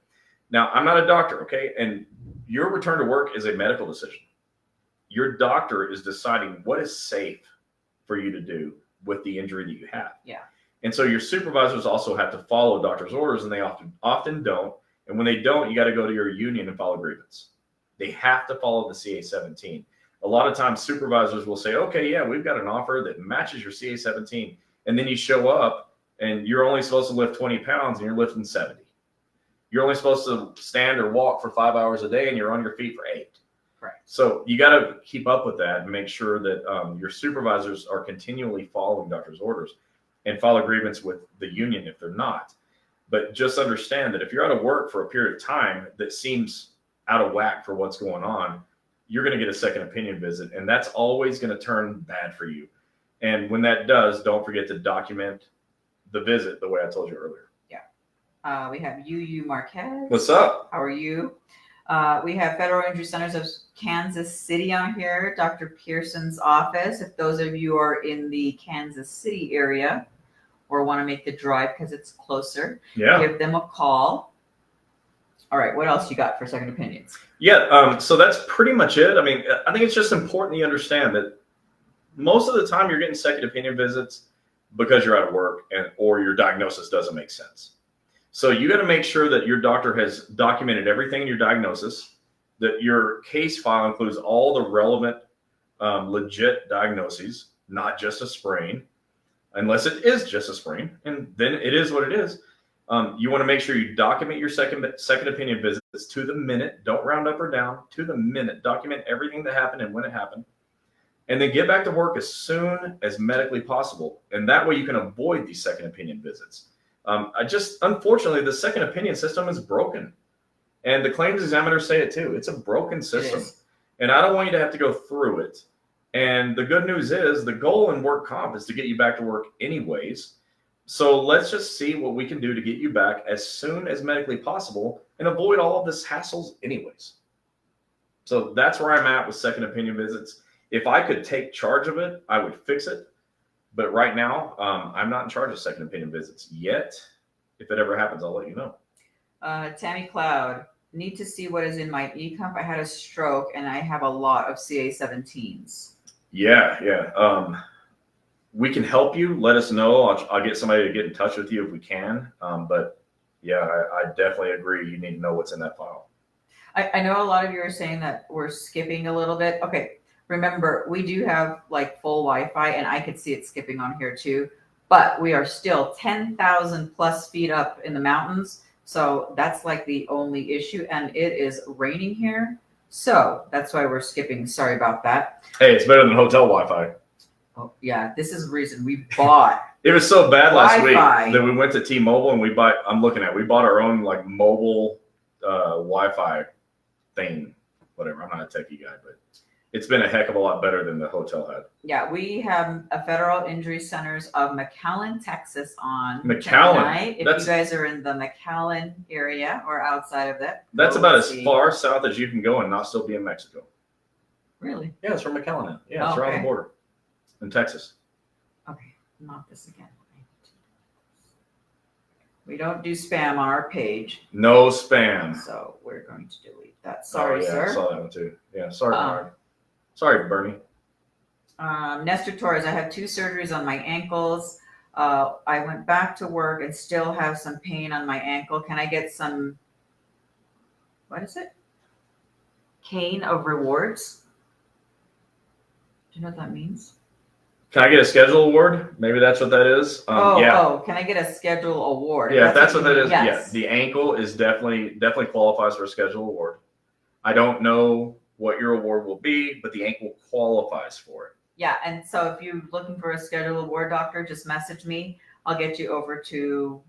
Now, I'm not a doctor, okay? And your return to work is a medical decision. Your doctor is deciding what is safe for you to do with the injury that you have. Yeah. And so your supervisors also have to follow doctor's orders, and they often don't. And when they don't, you got to go to your union and file a grievance. They have to follow the CA-17. A lot of times supervisors will say, okay, yeah, we've got an offer that matches your CA-17. And then you show up and you're only supposed to lift 20 pounds and you're lifting 70. You're only supposed to stand or walk for 5 hours a day and you're on your feet for 8. Right. So you got to keep up with that and make sure that your supervisors are continually following doctor's orders, and file a grievance with the union if they're not. But just understand that if you're out of work for a period of time that seems out of whack for what's going on, you're going to get a second opinion visit, and that's always going to turn bad for you. And when that does, don't forget to document the visit the way I told you earlier. Yeah. We have UU Marquez. What's up? How are you? We have Federal Injury Centers of Kansas City on here, Dr. Pearson's office. If those of you are in the Kansas City area or want to make the drive because it's closer, give them a call. All right, what else you got for second opinions? Yeah, so that's pretty much it. I mean, I think it's just important you understand that most of the time you're getting second opinion visits because you're out of work or your diagnosis doesn't make sense. So you got to make sure that your doctor has documented everything in your diagnosis, that your case file includes all the relevant, legit diagnoses, not just a sprain, unless it is just a sprain, and then it is what it is. You want to make sure you document your second opinion visits to the minute. Don't round up or down, to the minute. Document everything that happened and when it happened. And then get back to work as soon as medically possible. And that way you can avoid these second opinion visits. Unfortunately, the second opinion system is broken. And the claims examiners say it too. It's a broken system. And I don't want you to have to go through it. And the good news is the goal in work comp is to get you back to work anyways. So let's just see what we can do to get you back as soon as medically possible and avoid all of this hassles anyways. So that's where I'm at with second opinion visits. If I could take charge of it, I would fix it. But right now, I'm not in charge of second opinion visits yet. If it ever happens, I'll let you know. Tammy Cloud, need to see what is in my e-comp. I had a stroke and I have a lot of CA-17s. Yeah. We can help you. Let us know. I'll get somebody to get in touch with you if we can. But yeah, I definitely agree. You need to know what's in that file. I know a lot of you are saying that we're skipping a little bit. Okay. Remember, we do have like full Wi-Fi, and I could see it skipping on here too, but we are still 10,000 plus feet up in the mountains. So that's like the only issue, and it is raining here. So that's why we're skipping. Sorry about that. Hey, it's better than hotel Wi-Fi. Oh, yeah, this is the reason we bought. It was so bad last Wi-Fi. week that we went to T-Mobile and we bought our own like mobile Wi-Fi thing, whatever. I'm not a techie guy, but it's been a heck of a lot better than the hotel had. Yeah, we have a Federal Injury Centers of McAllen, Texas on McAllen. If you guys are in the McAllen area or outside of that. That's about as far south as you can go and not still be in Mexico. Really? Yeah, it's from McAllen. Yeah, it's around the border in Texas. Okay, not this again. We don't do spam on our page. No spam. So we're going to delete that. Sorry, sir. I saw that one too. Yeah, sorry, Bernard. Sorry, Bernie. Nestor Torres, I have 2 surgeries on my ankles. I went back to work and still have some pain on my ankle. Can I get some, what is it? Cane of rewards? Do you know what that means? Can I get a schedule award? Maybe that's what that is. Can I get a schedule award? Yeah, that's what that is. Yes. Yeah, the ankle is definitely qualifies for a schedule award. I don't know what your award will be, but the ankle qualifies for it. Yeah, and so if you're looking for a scheduled ward doctor, just message me. I'll get you over to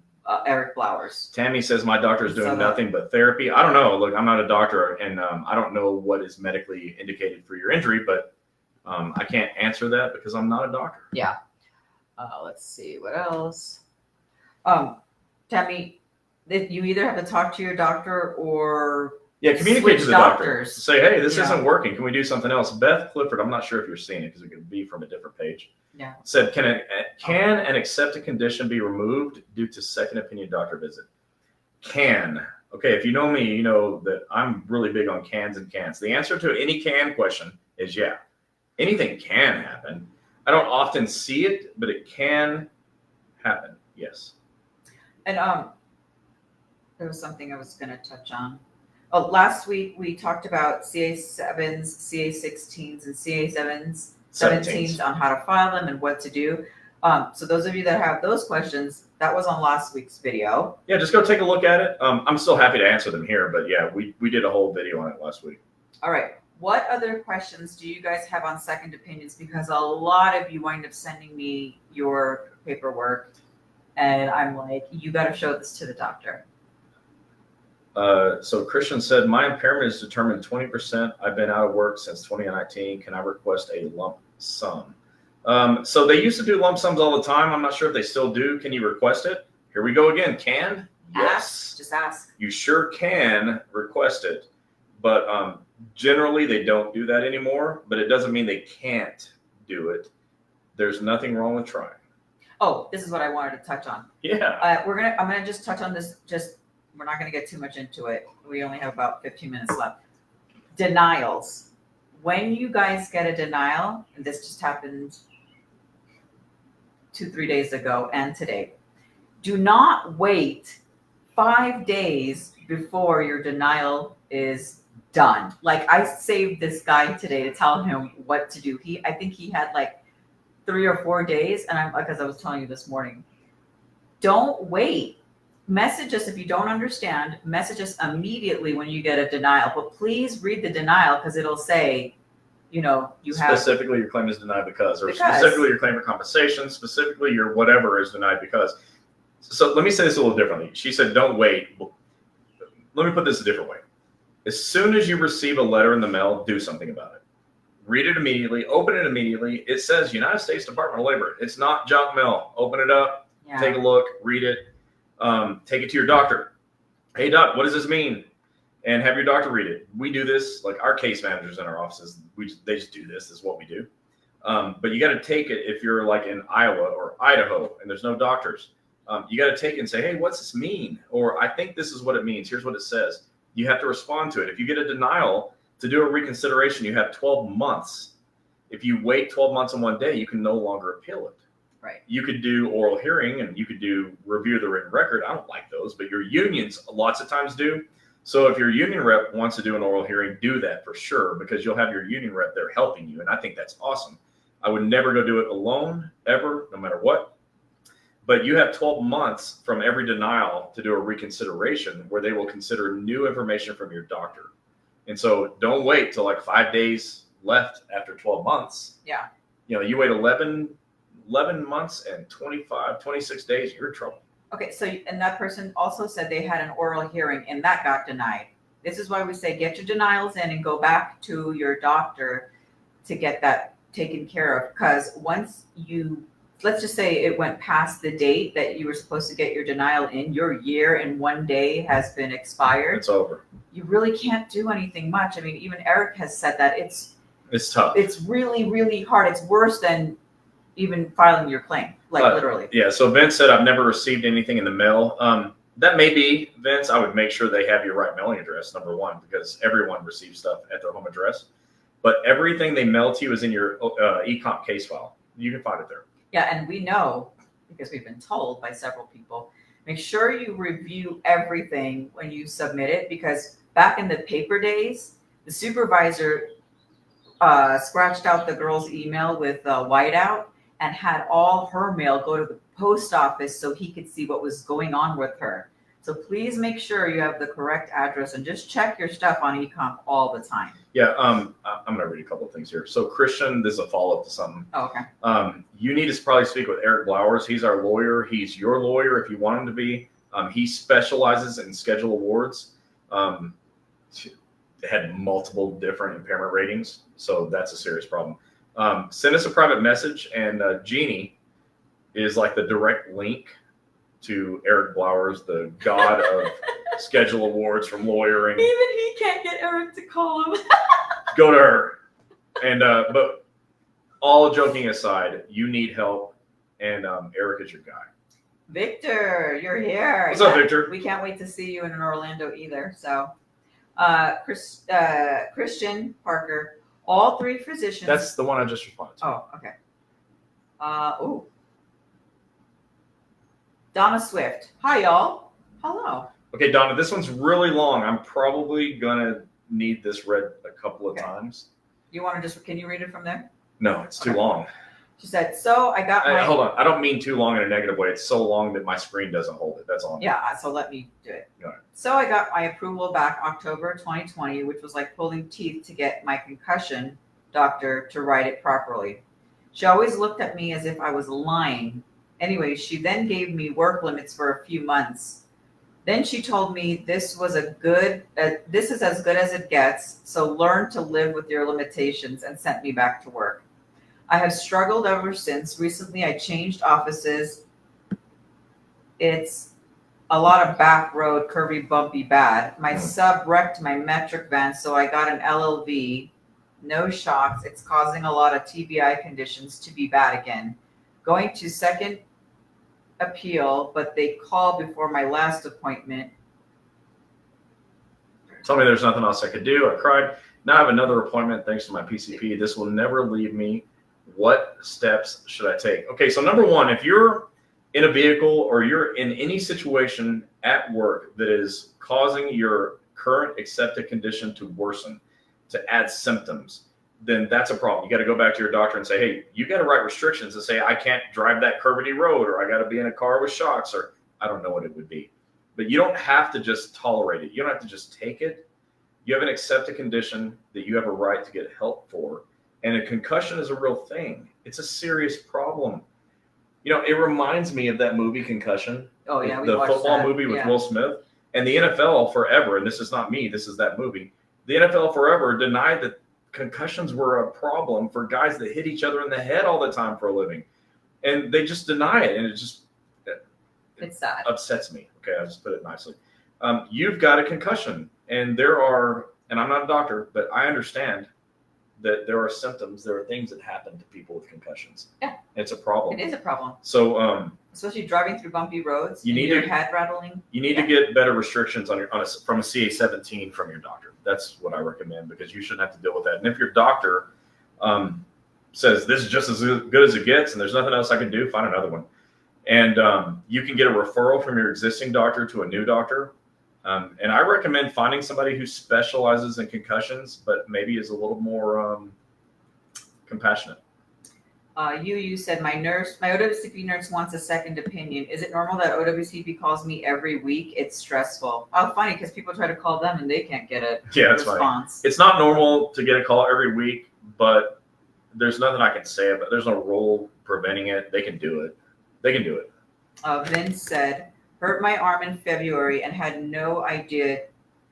Eric Blowers. Tammy says my doctor is doing So nothing but therapy. I don't know. Look, I'm not a doctor, and I don't know what is medically indicated for your injury, but I can't answer that because I'm not a doctor. Yeah. Let's see what else. Tammy, you either have to talk to your doctor or communicate switch to the doctors. doctor. Say, hey, this Yeah. isn't working. Can we do something else? Beth Clifford, I'm not sure if you're seeing it because it could be from a different page. Yeah. Said, can an accepted condition be removed due to second opinion doctor visit? Can. Okay, if you know me, you know that I'm really big on cans and can'ts. The answer to any can question is yeah. Anything can happen. I don't often see it, but it can happen. Yes. And there was something I was going to touch on. Oh, last week we talked about CA7s, CA16s, and CA7s, 17s on how to file them and what to do. So those of you that have those questions, that was on last week's video. Yeah, just go take a look at it. I'm still happy to answer them here, but yeah, we did a whole video on it last week. All right. What other questions do you guys have on second opinions? Because a lot of you wind up sending me your paperwork, and I'm like, you got to show this to the doctor. So Christian said, my impairment is determined 20%. I've been out of work since 2019. Can I request a lump sum? So they used to do lump sums all the time. I'm not sure if they still do. Can you request it? Here we go again. Can? Yes. Just ask. You sure can request it. But generally, they don't do that anymore. But it doesn't mean they can't do it. There's nothing wrong with trying. Oh, this is what I wanted to touch on. Yeah. I'm gonna just touch on this. We're not gonna get too much into it. We only have about 15 minutes left. Denials. When you guys get a denial, and this just happened 2-3 days ago and today, do not wait 5 days before your denial is done. Like, I saved this guy today to tell him what to do. I think he had like 3 or 4 days, and because I was telling you this morning, don't wait. Message us if you don't understand. Message us immediately when you get a denial. But please read the denial, because it'll say, you have specifically your claim is denied because specifically your claim for compensation, specifically your whatever is denied because. So let me say this a little differently. She said, don't wait. Let me put this a different way. As soon as you receive a letter in the mail, do something about it. Read it immediately. Open it immediately. It says United States Department of Labor. It's not junk mail. Open it up. Yeah. Take a look. Read it. Take it to your doctor. Hey, doc, what does this mean? And have your doctor read it. We do this, like our case managers in our offices, they just do this. This is what we do. But you got to take it if you're like in Iowa or Idaho and there's no doctors. You got to take it and say, hey, what's this mean? Or I think this is what it means. Here's what it says. You have to respond to it. If you get a denial to do a reconsideration, you have 12 months. If you wait 12 months and 1 day, you can no longer appeal it. Right. You could do oral hearing and you could do review of the written record. I don't like those, but your unions lots of times do. So if your union rep wants to do an oral hearing, do that for sure, because you'll have your union rep there helping you. And I think that's awesome. I would never go do it alone, ever, no matter what. But you have 12 months from every denial to do a reconsideration where they will consider new information from your doctor. And so don't wait till like 5 days left after 12 months. Yeah. You wait 11 months and 26 days, you're in trouble. Okay, so, and that person also said they had an oral hearing and that got denied. This is why we say get your denials in and go back to your doctor to get that taken care of. Because once let's just say it went past the date that you were supposed to get your denial in, your year and 1 day has been expired. It's over. You really can't do anything much. I mean, even Eric has said that it's tough. It's really, really hard. It's worse than even filing your claim, literally. Yeah. So Vince said, I've never received anything in the mail. That may be, Vince. I would make sure they have your right mailing address, number one, because everyone receives stuff at their home address. But everything they mail to you is in your e-comp case file. You can find it there. Yeah, and we know, because we've been told by several people, make sure you review everything when you submit it, because back in the paper days, the supervisor scratched out the girl's email with whiteout and had all her mail go to the post office so he could see what was going on with her. So please make sure you have the correct address and just check your stuff on eComp all the time. Yeah, I'm going to read a couple of things here. So Christian, this is a follow-up to something. Oh, okay. You need to probably speak with Eric Blowers. He's our lawyer. He's your lawyer if you want him to be. He specializes in schedule awards. Had multiple different impairment ratings, so that's a serious problem. Send us a private message, and Gini is like the direct link to Eric Blowers, the god of schedule awards from lawyering. Even he can't get Eric to call him. Go to her. And but all joking aside, you need help, and Eric is your guy. Victor, you're here. What's up, Victor? We can't wait to see you in Orlando either. So, Christian Parker, all three physicians. That's the one I just responded to. Oh, okay. Donna Swift. Hi, y'all. Hello. Okay, Donna, this one's really long. I'm probably gonna need this read a couple of times. You want to can you read it from there? No, it's too long. She said, so I got my... Hold on. I don't mean too long in a negative way. It's so long that my screen doesn't hold it. That's all. Yeah, so let me do it. Go ahead. So I got my approval back October 2020, which was like pulling teeth to get my concussion doctor to write it properly. She always looked at me as if I was lying. Anyway, she then gave me work limits for a few months. Then she told me this is as good as it gets, so learn to live with your limitations, and sent me back to work. I have struggled ever since. Recently, I changed offices. It's a lot of back road, curvy, bumpy, bad. My sub wrecked my metric van, so I got an LLV. No shocks. It's causing a lot of TBI conditions to be bad again. Going to second appeal, but they called before my last appointment. Tell me there's nothing else I could do. I cried. Now I have another appointment thanks to my PCP. This will never leave me. What steps should I take? Okay, so number one, if you're in a vehicle or you're in any situation at work that is causing your current accepted condition to worsen, to add symptoms, then that's a problem. You got to go back to your doctor and say, hey, you got to write restrictions and say, I can't drive that curvity road, or I got to be in a car with shocks, or I don't know what it would be. But you don't have to just tolerate it. You don't have to just take it. You have an accepted condition that you have a right to get help for. And a concussion is a real thing. It's a serious problem. You know, it reminds me of that movie Concussion. Oh, yeah. The football movie with Will Smith. And the NFL forever, and this is not me, this is that movie. The NFL forever denied that concussions were a problem for guys that hit each other in the head all the time for a living. And they just deny it. And it's sad. Upsets me. Okay, I'll just put it nicely. You've got a concussion. And there are, and I'm not a doctor, but I understand that there are symptoms, there are things that happen to people with concussions. Yeah. It's a problem. It is a problem. So, especially driving through bumpy roads, you need your head rattling. You need to get better restrictions from a CA-17 from your doctor. That's what I recommend, because you shouldn't have to deal with that. And if your doctor says this is just as good as it gets and there's nothing else I can do, find another one. And you can get a referral from your existing doctor to a new doctor. And I recommend finding somebody who specializes in concussions, but maybe is a little more compassionate. You said my OWCP nurse wants a second opinion. Is it normal that OWCP calls me every week? It's stressful. Oh, funny, because people try to call them and they can't get a response. It's not normal to get a call every week, but there's nothing I can say about it. There's no rule preventing it. They can do it. Vince said, hurt my arm in February and had no idea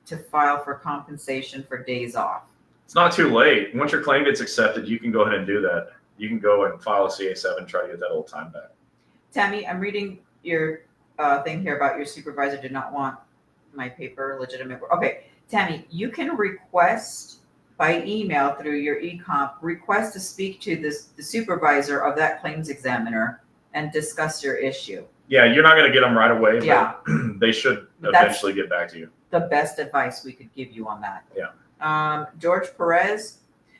to file for compensation for days off. It's not too late. Once your claim gets accepted, you can go ahead and do that. You can go and file a CA-7, try to get that old time back. Tammy, I'm reading your thing here about your supervisor did not want my paper legitimate work. Okay, Tammy, you can request by email through your eComp, request to speak to the supervisor of that claims examiner and discuss your issue. Yeah, you're not going to get them right away, but yeah. They should eventually get back to you. The best advice we could give you on that. Yeah. George Perez,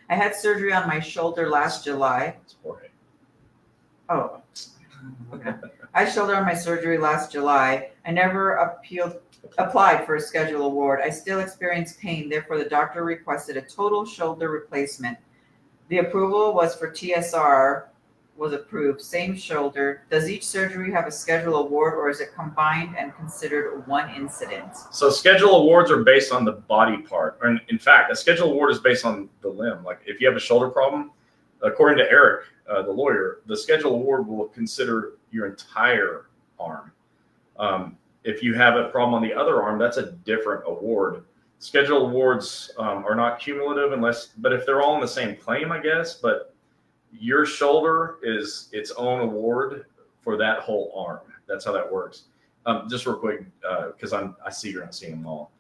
I had surgery on my shoulder last July. It's Jorge. Oh, okay. I had shoulder on my surgery last July. I never applied for a schedule award. I still experience pain. Therefore, the doctor requested a total shoulder replacement. The approval was for TSR was approved, same shoulder. Does each surgery have a schedule award or is it combined and considered one incident? So schedule awards are based on the body part. Or in fact, a schedule award is based on the limb. Like if you have a shoulder problem, according to Eric, the lawyer, the schedule award will consider your entire arm. If you have a problem on the other arm, that's a different award. Schedule awards are not cumulative but if they're all in the same claim, I guess, but your shoulder is its own award for that whole arm. That's how that works. Just real quick, because I see you're not seeing them all.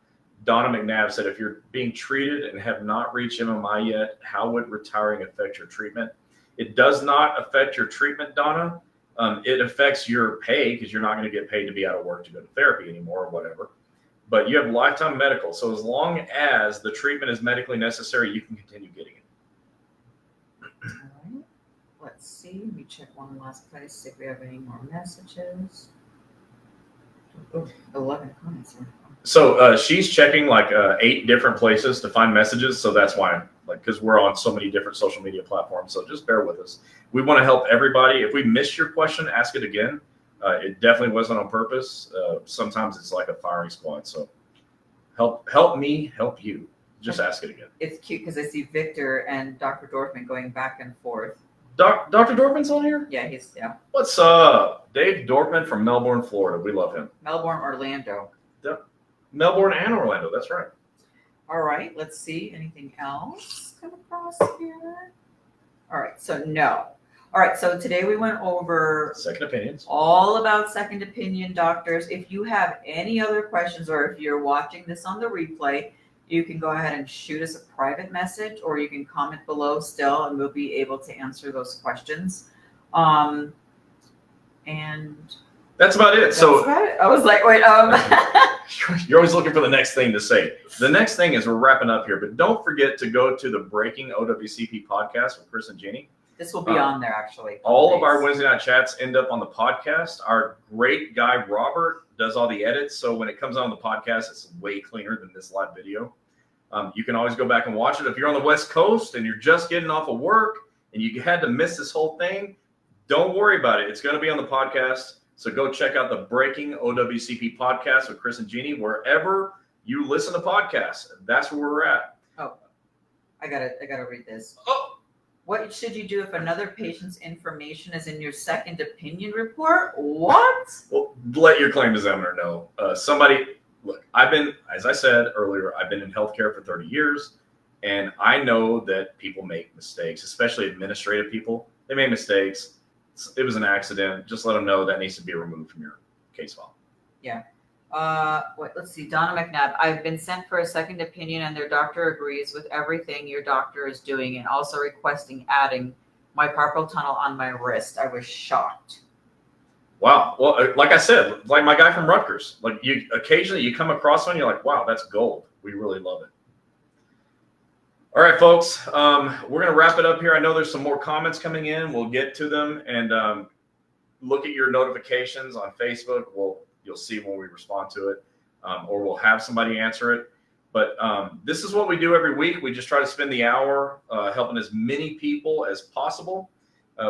Donna McNabb said, if you're being treated and have not reached MMI yet, how would retiring affect your treatment? It does not affect your treatment, Donna. It affects your pay because you're not going to get paid to be out of work to go to therapy anymore or whatever. But you have lifetime medical. So as long as the treatment is medically necessary, you can continue getting it. All right. Let's see. Let me check one last place, see if we have any more messages. Oh, 11 comments here. So she's checking like 8 different places to find messages. So that's why, because we're on so many different social media platforms. So just bear with us. We want to help everybody. If we missed your question, ask it again. It definitely wasn't on purpose. Sometimes it's like a firing squad. So help me, help you. Just ask it again. It's cute because I see Victor and Dr. Dorfman going back and forth. Dr. Dorfman's on here? Yeah. What's up? Dave Dorfman from Melbourne, Florida. We love him. Melbourne, Orlando. Yep. Melbourne and Orlando. That's right. All right. Let's see. Anything else come across here? All right. So no. All right. So today we went over Second opinions. all about second opinion doctors. If you have any other questions or if you're watching this on the replay, you can go ahead and shoot us a private message or you can comment below still and we'll be able to answer those questions. And that's about it. So about it. I was like, wait, you're always looking for the next thing to say. The next thing is we're wrapping up here, but don't forget to go to the Breaking OWCP podcast with Chris and Gini. This will be on there actually. All of our Wednesday night chats end up on the podcast. Our great guy, Robert, does all the edits. So when it comes out on the podcast, it's way cleaner than this live video. You can always go back and watch it. If you're on the West Coast and you're just getting off of work and you had to miss this whole thing, don't worry about it. It's going to be on the podcast. So go check out the Breaking OWCP podcast with Chris and Gini, wherever you listen to podcasts. That's where we're at. Oh, I gotta read this. Oh, what should you do if another patient's information is in your second opinion report? What? well, let your claim examiner know. Look, as I said earlier, I've been in healthcare for 30 years, and I know that people make mistakes, especially administrative people. They make mistakes. It was an accident. Just let them know that needs to be removed from your case file. Yeah. Let's see. Donna McNabb. I've been sent for a second opinion and their doctor agrees with everything your doctor is doing and also requesting adding my carpal tunnel on my wrist. I was shocked. Wow. Well, like I said, like my guy from Rutgers, like occasionally you come across one, you're like, wow, that's gold. We really love it. All right, folks, we're going to wrap it up here. I know there's some more comments coming in. We'll get to them and look at your notifications on Facebook. You'll see when we respond to it, or we'll have somebody answer it. But this is what we do every week. We just try to spend the hour helping as many people as possible.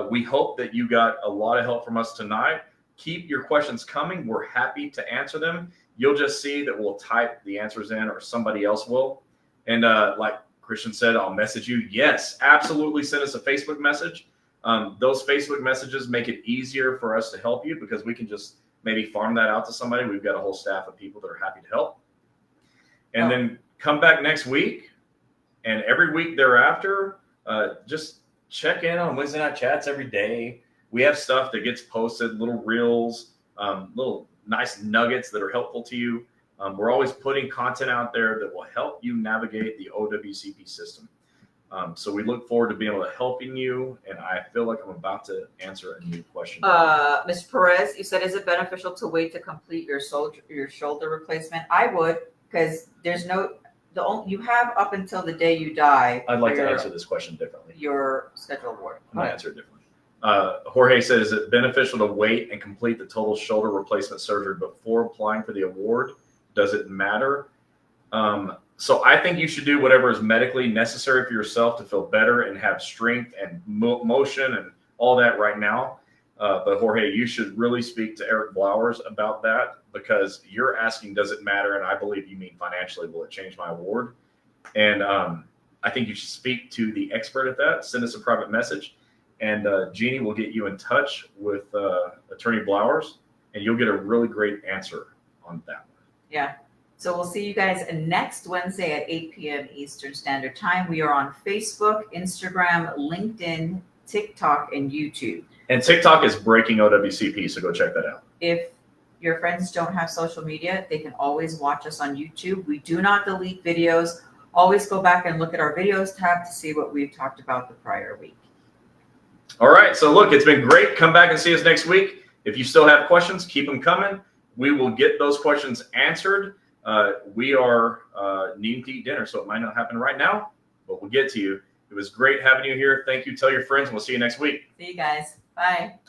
We hope that you got a lot of help from us tonight. Keep your questions coming. We're happy to answer them. You'll just see that we'll type the answers in or somebody else will. And like Christian said, I'll message you. Yes, absolutely. Send us a Facebook message. Those Facebook messages make it easier for us to help you because we can just maybe farm that out to somebody. We've got a whole staff of people that are happy to help. And then come back next week and every week thereafter, just check in on Wednesday night chats every day. We have stuff that gets posted, little reels, little nice nuggets that are helpful to you. We're always putting content out there that will help you navigate the OWCP system. So we look forward to being able to helping you. And I feel like I'm about to answer a new question. Ms. Perez, you said, is it beneficial to wait to complete your shoulder replacement? I would, because there's you have up until the day you die. I'd like to answer this question differently. Your schedule award. I'm going to answer it differently. Jorge said, is it beneficial to wait and complete the total shoulder replacement surgery before applying for the award? Does it matter? So I think you should do whatever is medically necessary for yourself to feel better and have strength and motion and all that right now. But Jorge, you should really speak to Eric Blowers about that, because you're asking, does it matter? And I believe you mean financially, will it change my award? And I think you should speak to the expert at that. Send us a private message, and Gini will get you in touch with Attorney Blowers, and you'll get a really great answer on that one. Yeah. So we'll see you guys next Wednesday at 8 p.m. Eastern Standard Time. We are on Facebook, Instagram, LinkedIn, TikTok, and YouTube. And TikTok is breaking OWCP, so go check that out. If your friends don't have social media, they can always watch us on YouTube. We do not delete videos. Always go back and look at our videos tab to see what we've talked about the prior week. All right. So look, it's been great. Come back and see us next week. If you still have questions, keep them coming. We will get those questions answered. We are needing to eat dinner, so it might not happen right now, but we'll get to you. It was great having you here. Thank you. Tell your friends. We'll see you next week. See you guys. Bye.